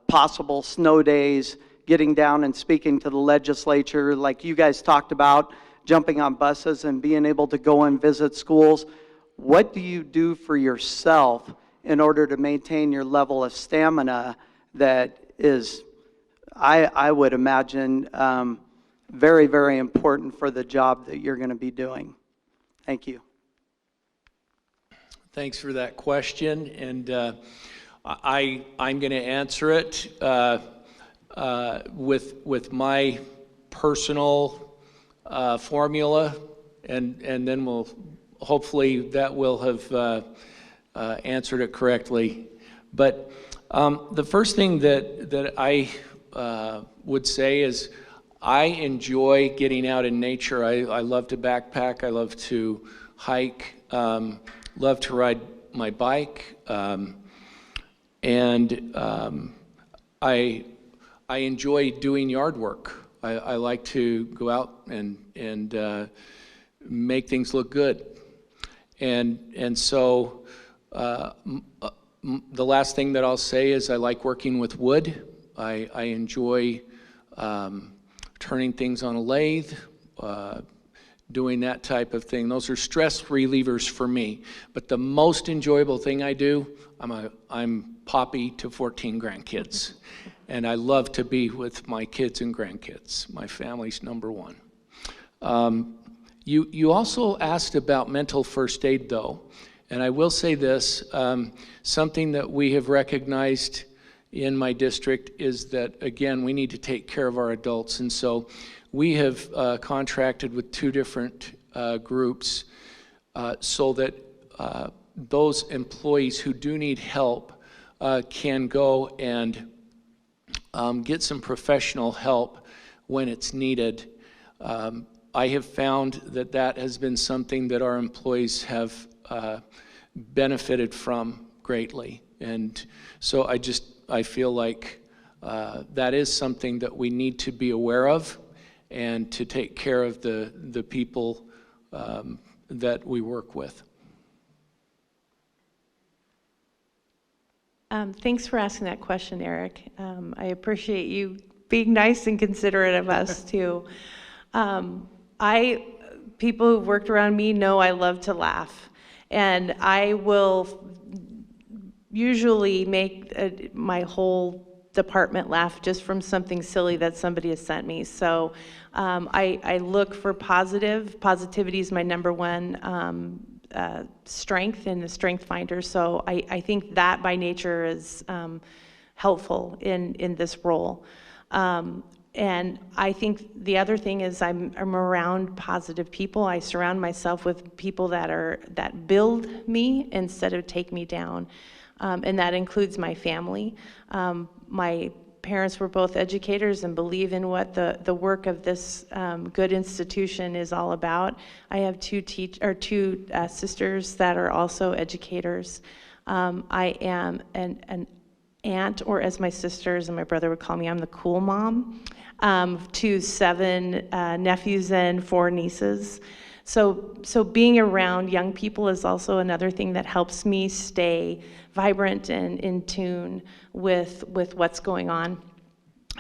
possible snow days, getting down and speaking to the legislature, like you guys talked about, jumping on buses and being able to go and visit schools, what do you do for yourself in order to maintain your level of stamina that is, I would imagine, very, very important for the job that you're going to be doing? Thank you. Thanks for that question, and I'm going to answer it with my personal formula, and then we'll hopefully that will have answered it correctly. But the first thing that I would say is I enjoy getting out in nature. I love to backpack. I love to hike. Love to ride my bike. And I enjoy doing yard work. I like to go out and make things look good. And so the last thing that I'll say is I like working with wood. I enjoy turning things on a lathe, doing that type of thing. Those are stress relievers for me. But the most enjoyable thing I do, I'm Poppy to 14 grandkids. And I love to be with my kids and grandkids. My family's number one. You also asked about mental first aid, though. And I will say this, something that we have recognized in my district is that, again, we need to take care of our adults. And so we have contracted with 2 different groups so that those employees who do need help can go and get some professional help when it's needed. I have found that that has been something that our employees have benefited from greatly. And so I feel like that is something that we need to be aware of and to take care of the people that we work with. Thanks for asking that question, Eric. I appreciate you being nice and considerate of us too. People who've worked around me know I love to laugh, and I will usually make my whole department laugh just from something silly that somebody has sent me. So I look for positivity is my number one strength and the strength finder. So I think that by nature is helpful in this role. And I think the other thing is I'm around positive people. I surround myself with people that build me instead of take me down. And that includes my family. My parents were both educators and believe in what the work of this good institution is all about. I have two sisters that are also educators. I am an aunt, or as my sisters and my brother would call me, I'm the cool mom, to 7 nephews and 4 nieces. So being around young people is also another thing that helps me stay vibrant and in tune with what's going on.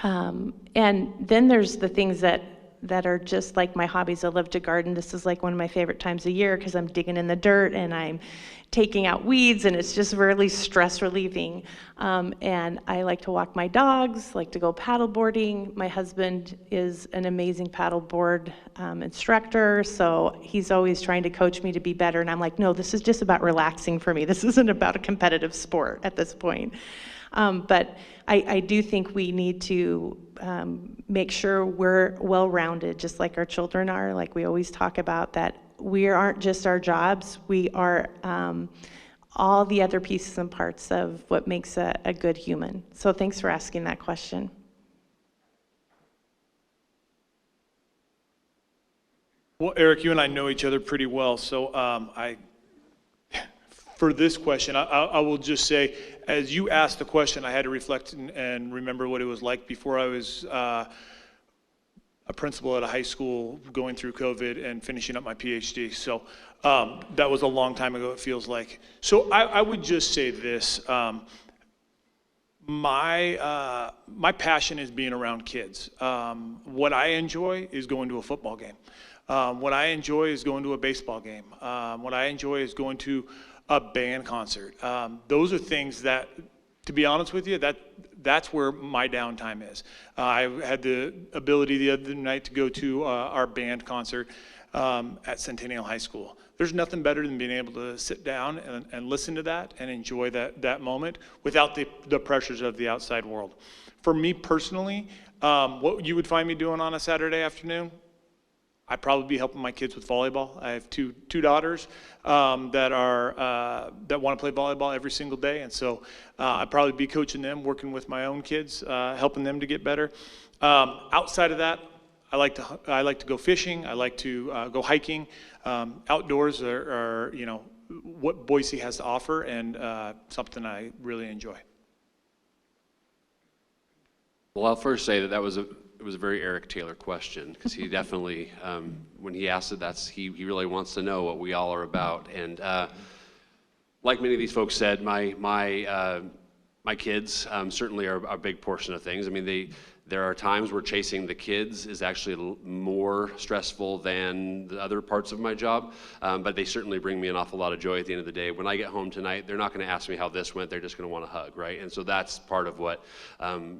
And then there's the things that are just like my hobbies. I love to garden. This is like one of my favorite times of year because I'm digging in the dirt and I'm taking out weeds, and it's just really stress relieving. And I like to walk my dogs, like to go paddle boarding. My husband is an amazing paddleboard instructor, so he's always trying to coach me to be better. And I'm like, no, this is just about relaxing for me. This isn't about a competitive sport at this point. But I do think we need to make sure we're well-rounded, just like our children are. Like we always talk about that we aren't just our jobs, we are all the other pieces and parts of what makes a good human. So thanks for asking that question. Well, Eric, you and I know each other pretty well, so for this question, I will just say, as you asked the question, I had to reflect and remember what it was like before I was a principal at a high school going through COVID and finishing up my PhD. So that was a long time ago, it feels like. So I would just say this. My passion is being around kids. What I enjoy is going to a football game. What I enjoy is going to a baseball game. What I enjoy is going to a band concert. Those are things that, to be honest with you, that's where my downtime is. I had the ability the other night to go to our band concert at Centennial High School. There's nothing better than being able to sit down and listen to that and enjoy that moment without the pressures of the outside world. For me personally, what you would find me doing on a Saturday afternoon, I'd probably be helping my kids with volleyball. I have two daughters that want to play volleyball every single day, and so I'd probably be coaching them, working with my own kids, helping them to get better. Outside of that, I like to go fishing. I like to go hiking. Outdoors are what Boise has to offer, and something I really enjoy. Well, I'll first say that it was a very Eric Taylor question, because he definitely, when he asked it, he really wants to know what we all are about. And like many of these folks said, my kids certainly are a big portion of things. I mean, there are times where chasing the kids is actually more stressful than the other parts of my job, but they certainly bring me an awful lot of joy at the end of the day. When I get home tonight, they're not going to ask me how this went. They're just going to want a hug, right? And so that's part of what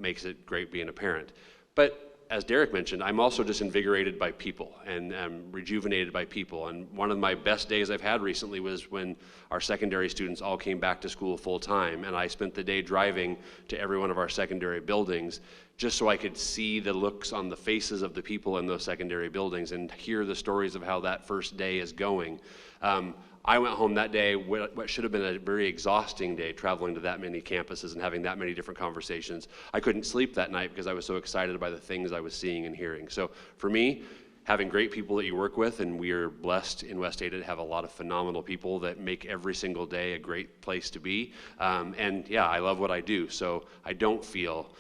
makes it great being a parent. But as Derek mentioned, I'm also just invigorated by people and rejuvenated by people. And one of my best days I've had recently was when our secondary students all came back to school full time, and I spent the day driving to every one of our secondary buildings just so I could see the looks on the faces of the people in those secondary buildings and hear the stories of how that first day is going. I went home that day, what should have been a very exhausting day, traveling to that many campuses and having that many different conversations. I couldn't sleep that night because I was so excited by the things I was seeing and hearing. So for me, having great people that you work with, and we are blessed in West Ada to have a lot of phenomenal people that make every single day a great place to be. And yeah, I love what I do, so I don't feel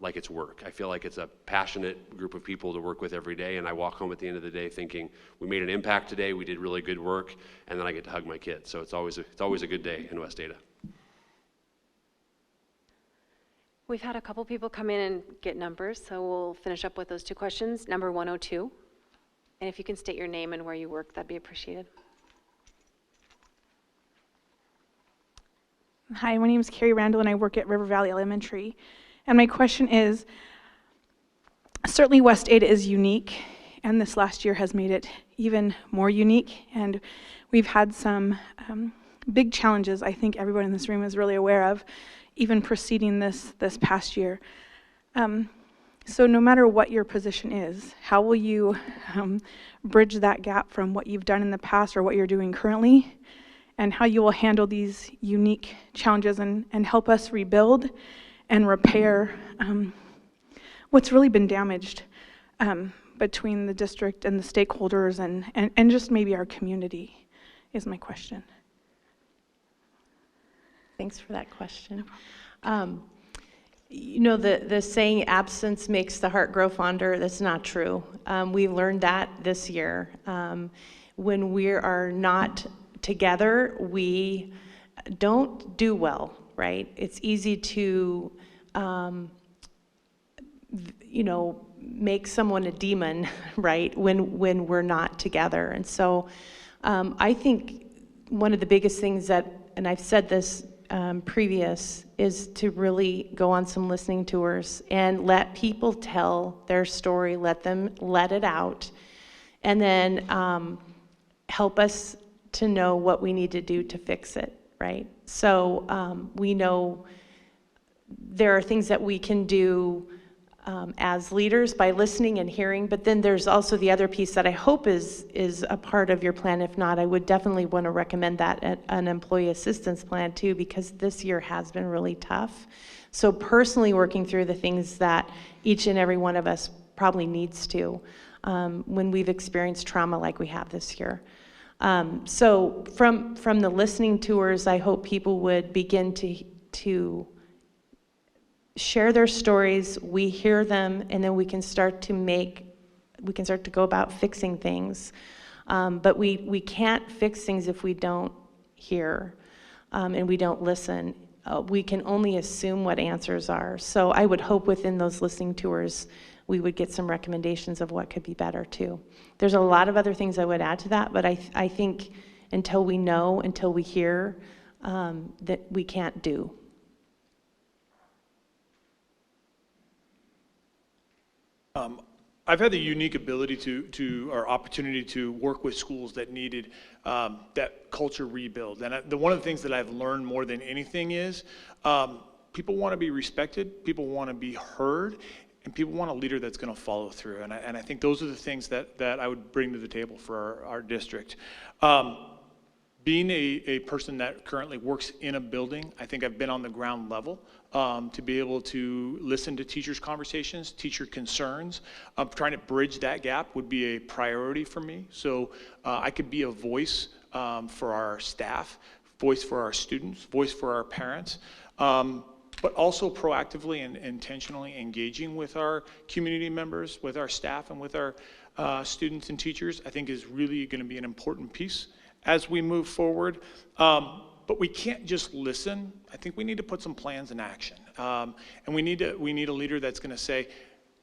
like it's work. I feel like it's a passionate group of people to work with every day, and I walk home at the end of the day thinking, we made an impact today, we did really good work, and then I get to hug my kids. So it's always a good day in West Ada. We've had a couple people come in and get numbers, so we'll finish up with those two questions. Number 102. And if you can state your name and where you work, that'd be appreciated. Hi, my name is Carrie Randall, and I work at River Valley Elementary. And my question is, certainly West Ada is unique, and this last year has made it even more unique. And we've had some big challenges I think everyone in this room is really aware of, even preceding this past year. So no matter what your position is, how will you bridge that gap from what you've done in the past or what you're doing currently, and how you will handle these unique challenges and help us rebuild and repair what's really been damaged between the district and the stakeholders and just maybe our community, is my question. Thanks for that question. You know, the saying, absence makes the heart grow fonder, that's not true. We learned that this year. When we are not together, we don't do well, right? It's easy to, you know, make someone a demon, right, when we're not together. And so I think one of the biggest things that, and I've said this previous, is to really go on some listening tours and let people tell their story, let it out, and then help us to know what we need to do to fix it, right? So we know there are things that we can do as leaders by listening and hearing, but then there's also the other piece that I hope is a part of your plan. If not, I would definitely want to recommend that an employee assistance plan too, because this year has been really tough. So personally working through the things that each and every one of us probably needs to when we've experienced trauma like we have this year. So from the listening tours, I hope people would begin to share their stories, we hear them, and then we can start to go about fixing things. But we can't fix things if we don't hear and we don't listen. We can only assume what answers are. So I would hope within those listening tours, we would get some recommendations of what could be better too. There's a lot of other things I would add to that, but I think until we know, until we hear, that we can't do. I've had the unique ability or opportunity to work with schools that needed that culture rebuild. And one of the things that I've learned more than anything is people want to be respected, people want to be heard, and people want a leader that's going to follow through. And I think those are the things that I would bring to the table for our district. Being a person that currently works in a building, I think I've been on the ground level to be able to listen to teachers' conversations, teacher concerns. Trying to bridge that gap would be a priority for me. So I could be a voice for our staff, voice for our students, voice for our parents, but also proactively and intentionally engaging with our community members, with our staff, and with our students and teachers, I think is really going to be an important piece as we move forward. But we can't just listen. I think we need to put some plans in action. And we need a leader that's going to say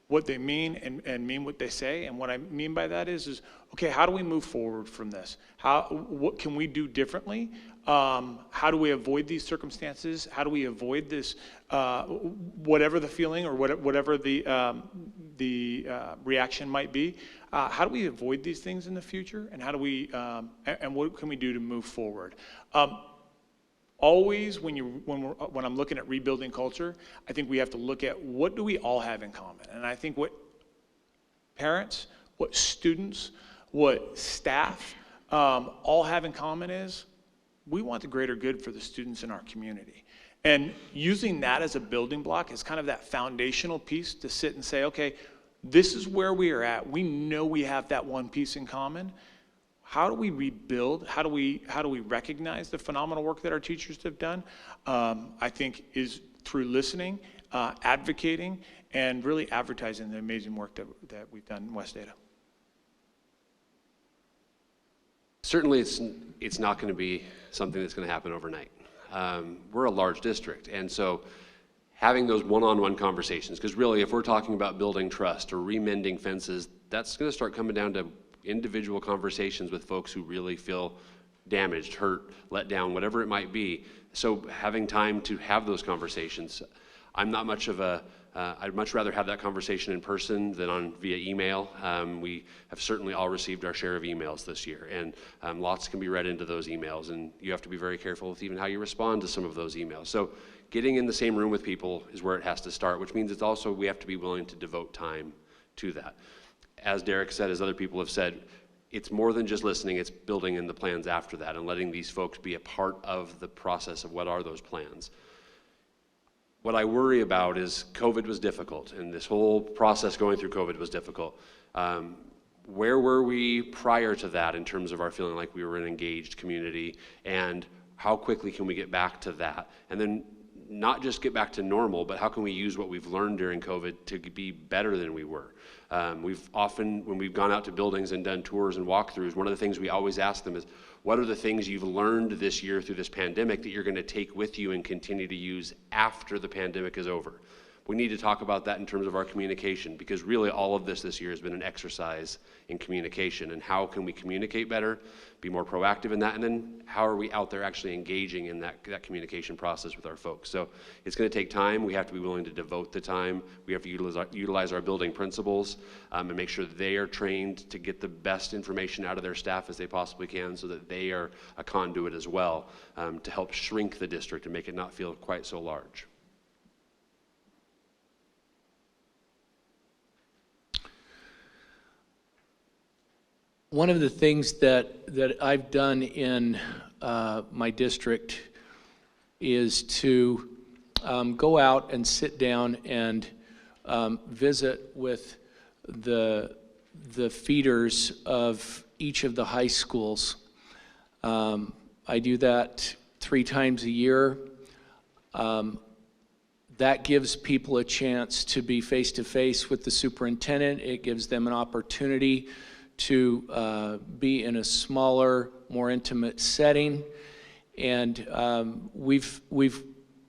what they mean and mean what they say. And what I mean by that is okay, how do we move forward from this? What can we do differently? How do we avoid these circumstances? How do we avoid this, whatever the feeling or whatever the reaction might be? How do we avoid these things in the future? And how do we, and what can we do to move forward? Always when I'm looking at rebuilding culture, I think we have to look at what do we all have in common. And I think what parents, what students, what staff, all have in common is we want the greater good for the students in our community. And using that as a building block is kind of that foundational piece to sit and say, okay, this is where we are at. We know we have that one piece in common. How do we rebuild? How do we recognize the phenomenal work that our teachers have done? I think is through listening, advocating, and really advertising the amazing work that we've done in West Ada. Certainly, it's not going to be something that's going to happen overnight. We're a large district, and so having those one-on-one conversations, because really, if we're talking about building trust or remending fences, that's going to start coming down to individual conversations with folks who really feel damaged, hurt, let down, whatever it might be. So having time to have those conversations. I'm not much of a, I'd much rather have that conversation in person than via email. We have certainly all received our share of emails this year, and lots can be read into those emails, and you have to be very careful with even how you respond to some of those emails. So getting in the same room with people is where it has to start, which means it's also, we have to be willing to devote time to that. As Derek said, as other people have said, it's more than just listening, it's building in the plans after that and letting these folks be a part of the process of what are those plans. What I worry about is COVID was difficult, and this whole process going through COVID was difficult. Where were we prior to that in terms of our feeling like we were an engaged community, and how quickly can we get back to that? And then not just get back to normal, but how can we use what we've learned during COVID to be better than we were? We've often, when we've gone out to buildings and done tours and walkthroughs, one of the things we always ask them is, what are the things you've learned this year through this pandemic that you're going to take with you and continue to use after the pandemic is over? We need to talk about that in terms of our communication, because really all of this year has been an exercise in communication, and how can we communicate better, be more proactive in that, and then how are we out there actually engaging in that communication process with our folks. So it's going to take time. We have to be willing to devote the time. We have to utilize our building principals and make sure that they are trained to get the best information out of their staff as they possibly can, so that they are a conduit as well to help shrink the district and make it not feel quite so large. One of the things that I've done in my district is to go out and sit down and visit with the feeders of each of the high schools. I do that 3 times a year. That gives people a chance to be face-to-face with the superintendent. It gives them an opportunity to be in a smaller, more intimate setting. And we've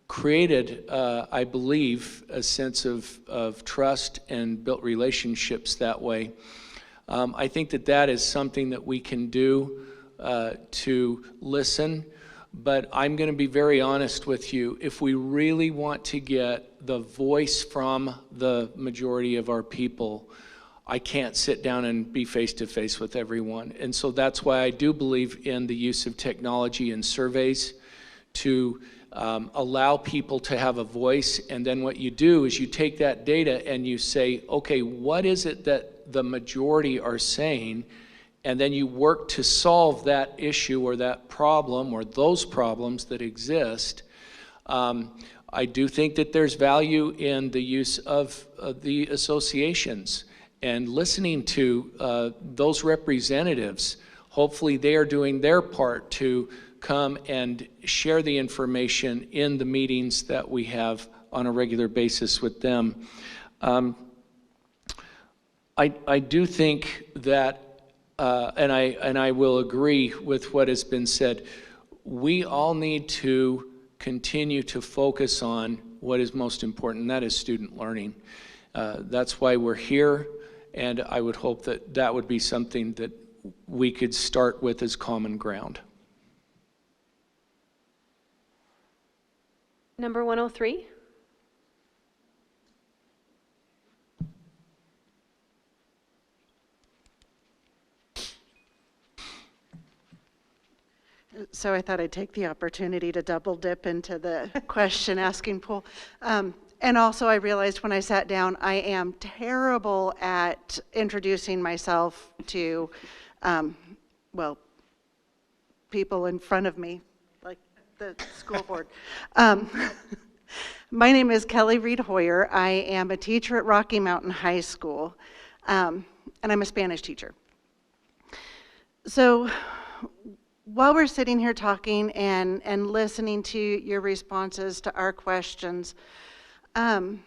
created, I believe, a sense of trust and built relationships that way. I think that is something that we can do to listen. But I'm going to be very honest with you. If we really want to get the voice from the majority of our people, I can't sit down and be face-to-face with everyone. And so that's why I do believe in the use of technology and surveys to allow people to have a voice. And then what you do is you take that data and you say, okay, what is it that the majority are saying? And then you work to solve that issue or that problem or those problems that exist. I do think that there's value in the use of the associations and listening to those representatives. Hopefully they are doing their part to come and share the information in the meetings that we have on a regular basis with them. I do think that, and I will agree with what has been said, we all need to continue to focus on what is most important, and that is student learning. That's why we're here. And I would hope that that would be something that we could start with as common ground. Number 103. So I thought I'd take the opportunity to double dip into the question asking pool. And also I realized when I sat down, I am terrible at introducing myself to, well, people in front of me, like the school board. My name is Kelly Reed Hoyer. I am a teacher at Rocky Mountain High School, and I'm a Spanish teacher. So while we're sitting here talking and listening to your responses to our questions, one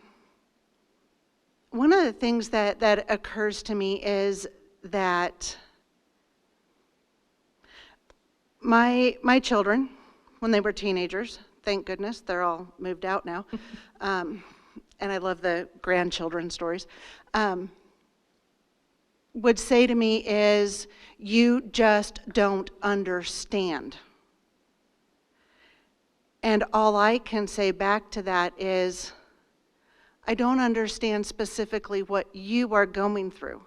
of the things that occurs to me is that my children, when they were teenagers, thank goodness they're all moved out now, and I love the grandchildren stories, would say to me is, you just don't understand. And all I can say back to that is, I don't understand specifically what you are going through.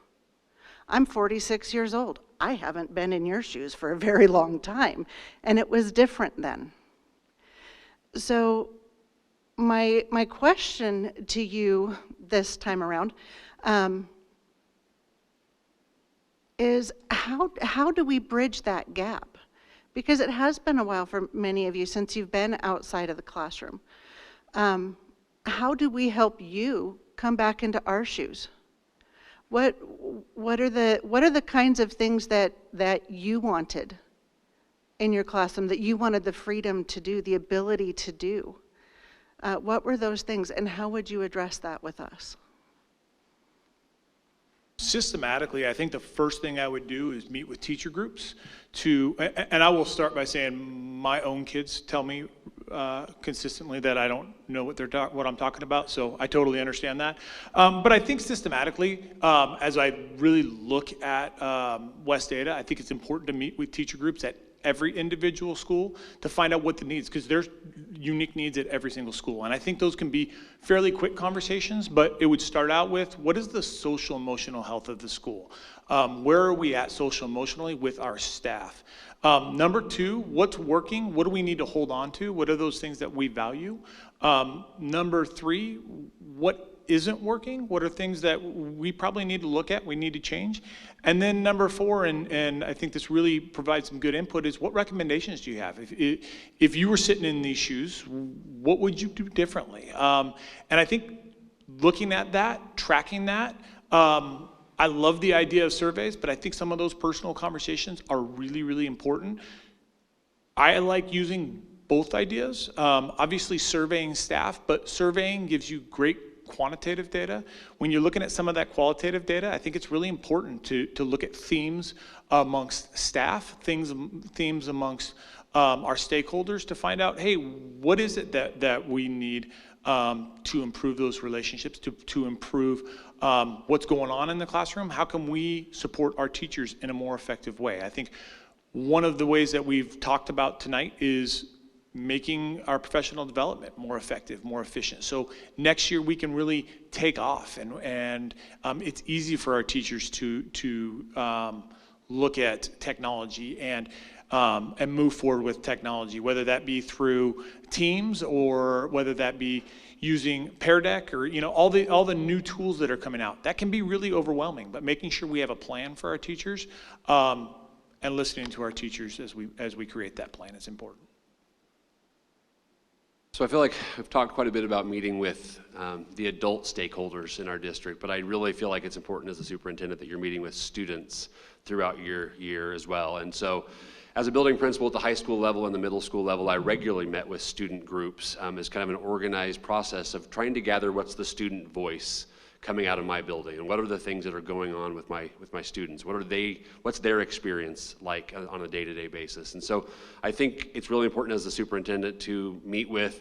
I'm 46 years old. I haven't been in your shoes for a very long time, and it was different then. So my question to you this time around is how do we bridge that gap? Because it has been a while for many of you since you've been outside of the classroom. How do we help you come back into our shoes? What are the kinds of things that you wanted in your classroom, that you wanted the freedom to do, the ability to do? What were those things, and how would you address that with us? Systematically, I think the first thing I would do is meet with teacher groups and I will start by saying my own kids tell me consistently that I don't know what I'm talking about, so I totally understand that. But I think systematically, as I really look at West Ada, I think it's important to meet with teacher groups at every individual school to find out what the needs, because there's unique needs at every single school. And I think those can be fairly quick conversations, but it would start out with, what is the social emotional health of the school? Where are we at social emotionally with our staff? Number two, what's working? What do we need to hold on to? What are those things that we value? Number three, what isn't working? What are things that we probably need to look at, we need to change? And then number four, and I think this really provides some good input, is what recommendations do you have? If you were sitting in these shoes, what would you do differently? And I think looking at that, tracking that, I love the idea of surveys, but I think some of those personal conversations are really, really important. I like using both ideas. Obviously surveying staff, but surveying gives you great quantitative data. When you're looking at some of that qualitative data, I think it's really important to look at themes amongst staff, themes amongst our stakeholders, to find out, hey, what is it that we need to improve those relationships, to improve what's going on in the classroom? How can we support our teachers in a more effective way? I think one of the ways that we've talked about tonight is making our professional development more effective, more efficient. So next year we can really take off, and it's easy for our teachers to look at technology and move forward with technology, whether that be through Teams or whether that be using Pear Deck, or all the new tools that are coming out. That can be really overwhelming, but making sure we have a plan for our teachers and listening to our teachers as we create that plan is important. So I feel like I've talked quite a bit about meeting with the adult stakeholders in our district, but I really feel like it's important as a superintendent that you're meeting with students throughout your year as well. And so as a building principal at the high school level and the middle school level, I regularly met with student groups as kind of an organized process of trying to gather what's the student voice coming out of my building, and what are the things that are going on with my students? What's their experience like on a day-to-day basis? And so I think it's really important as the superintendent to meet with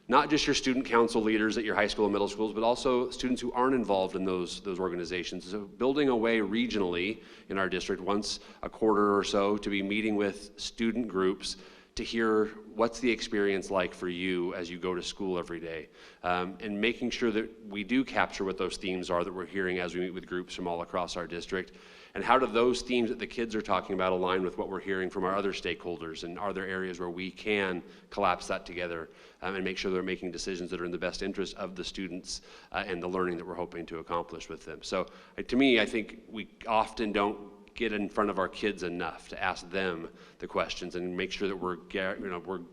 not just your student council leaders at your high school and middle schools, but also students who aren't involved in those organizations. So building a way regionally in our district once a quarter or so to be meeting with student groups to hear what's the experience like for you as you go to school every day, and making sure that we do capture what those themes are that we're hearing as we meet with groups from all across our district, and how do those themes that the kids are talking about align with what we're hearing from our other stakeholders, and are there areas where we can collapse that together and make sure they're making decisions that are in the best interest of the students and the learning that we're hoping to accomplish with them. So to me, I think we often don't get in front of our kids enough to ask them the questions and make sure that we're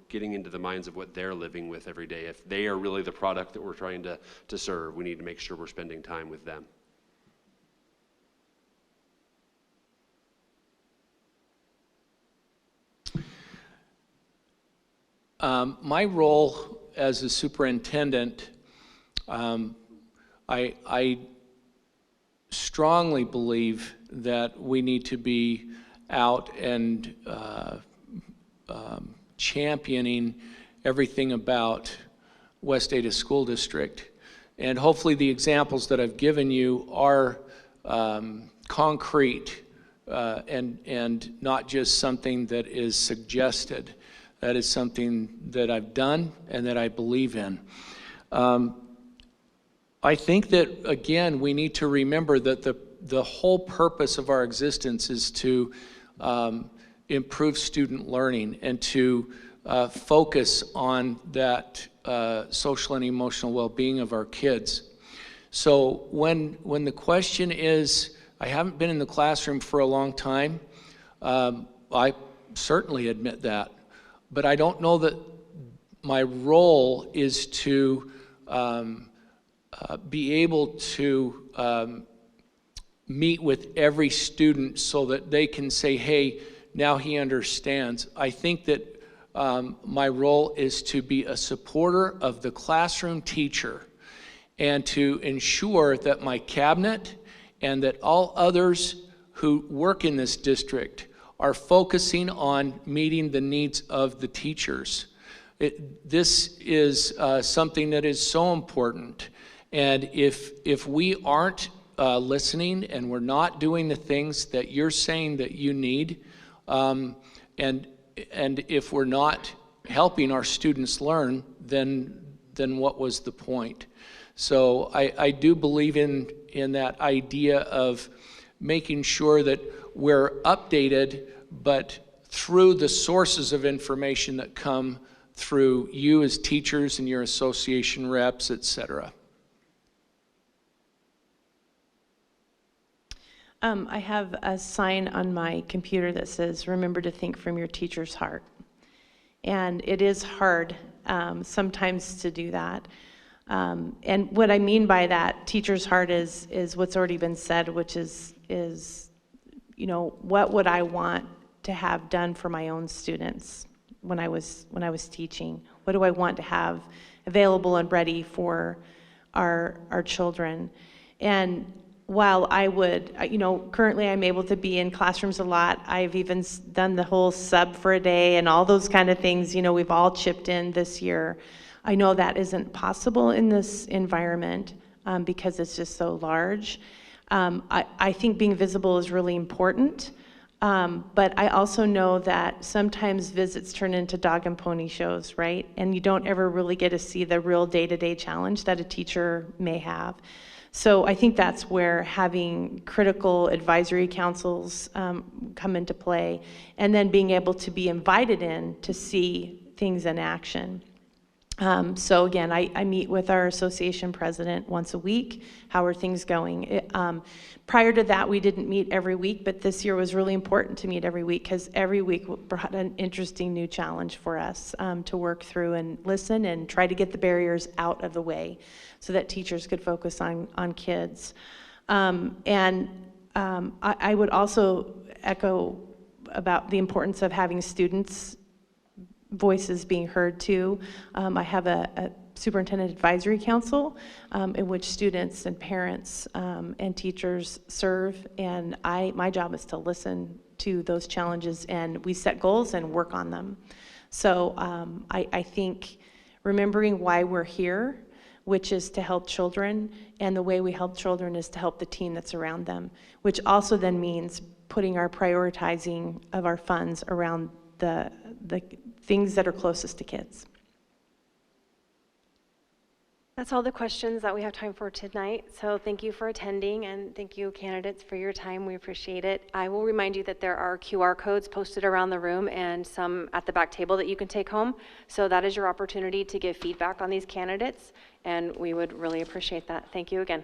getting into the minds of what they're living with every day. If they are really the product that we're trying to serve, we need to make sure we're spending time with them. My role as a superintendent, I strongly believe that we need to be out and championing everything about West Ada School District. And hopefully the examples that I've given you are concrete and not just something that is suggested. That is something that I've done and that I believe in. I think that, again, we need to remember that the whole purpose of our existence is to improve student learning and to focus on that social and emotional well-being of our kids. So when the question is, I haven't been in the classroom for a long time, I certainly admit that. But I don't know that my role is to be able to meet with every student so that they can say, hey, now he understands. I think that my role is to be a supporter of the classroom teacher and to ensure that my cabinet and that all others who work in this district are focusing on meeting the needs of the teachers. This is something that is so important. And if we aren't listening and we're not doing the things that you're saying that you need, and if we're not helping our students learn, then what was the point? So I do believe in that idea of making sure that we're updated, but through the sources of information that come through you as teachers and your association reps, et cetera. I have a sign on my computer that says, remember to think from your teacher's heart. And it is hard sometimes to do that. And what I mean by that, teacher's heart, is what's already been said, which is, you know, what would I want to have done for my own students when I was teaching? What do I want to have available and ready for our children? And while I would, you know, currently I'm able to be in classrooms a lot. I've even done the whole sub for a day and all those kind of things. You know, we've all chipped in this year. I know that isn't possible in this environment because it's just so large. I think being visible is really important, but I also know that sometimes visits turn into dog and pony shows, right? And you don't ever really get to see the real day-to-day challenge that a teacher may have. So I think that's where having critical advisory councils come into play, and then being able to be invited in to see things in action. So again, I meet with our association president once a week. How are things going? Prior to that, we didn't meet every week, but this year was really important to meet every week because every week brought an interesting new challenge for us to work through and listen and try to get the barriers out of the way so that teachers could focus on kids. I would also echo about the importance of having students' voices being heard too. I have a superintendent advisory council in which students and parents and teachers serve, and my job is to listen to those challenges, and we set goals and work on them. So I think remembering why we're here, which is to help children, and the way we help children is to help the team that's around them, which also then means putting our prioritizing of our funds around the things that are closest to kids. That's all the questions that we have time for tonight. So thank you for attending, and thank you, candidates, for your time. We appreciate it. I will remind you that there are QR codes posted around the room and some at the back table that you can take home. So that is your opportunity to give feedback on these candidates, and we would really appreciate that. Thank you again.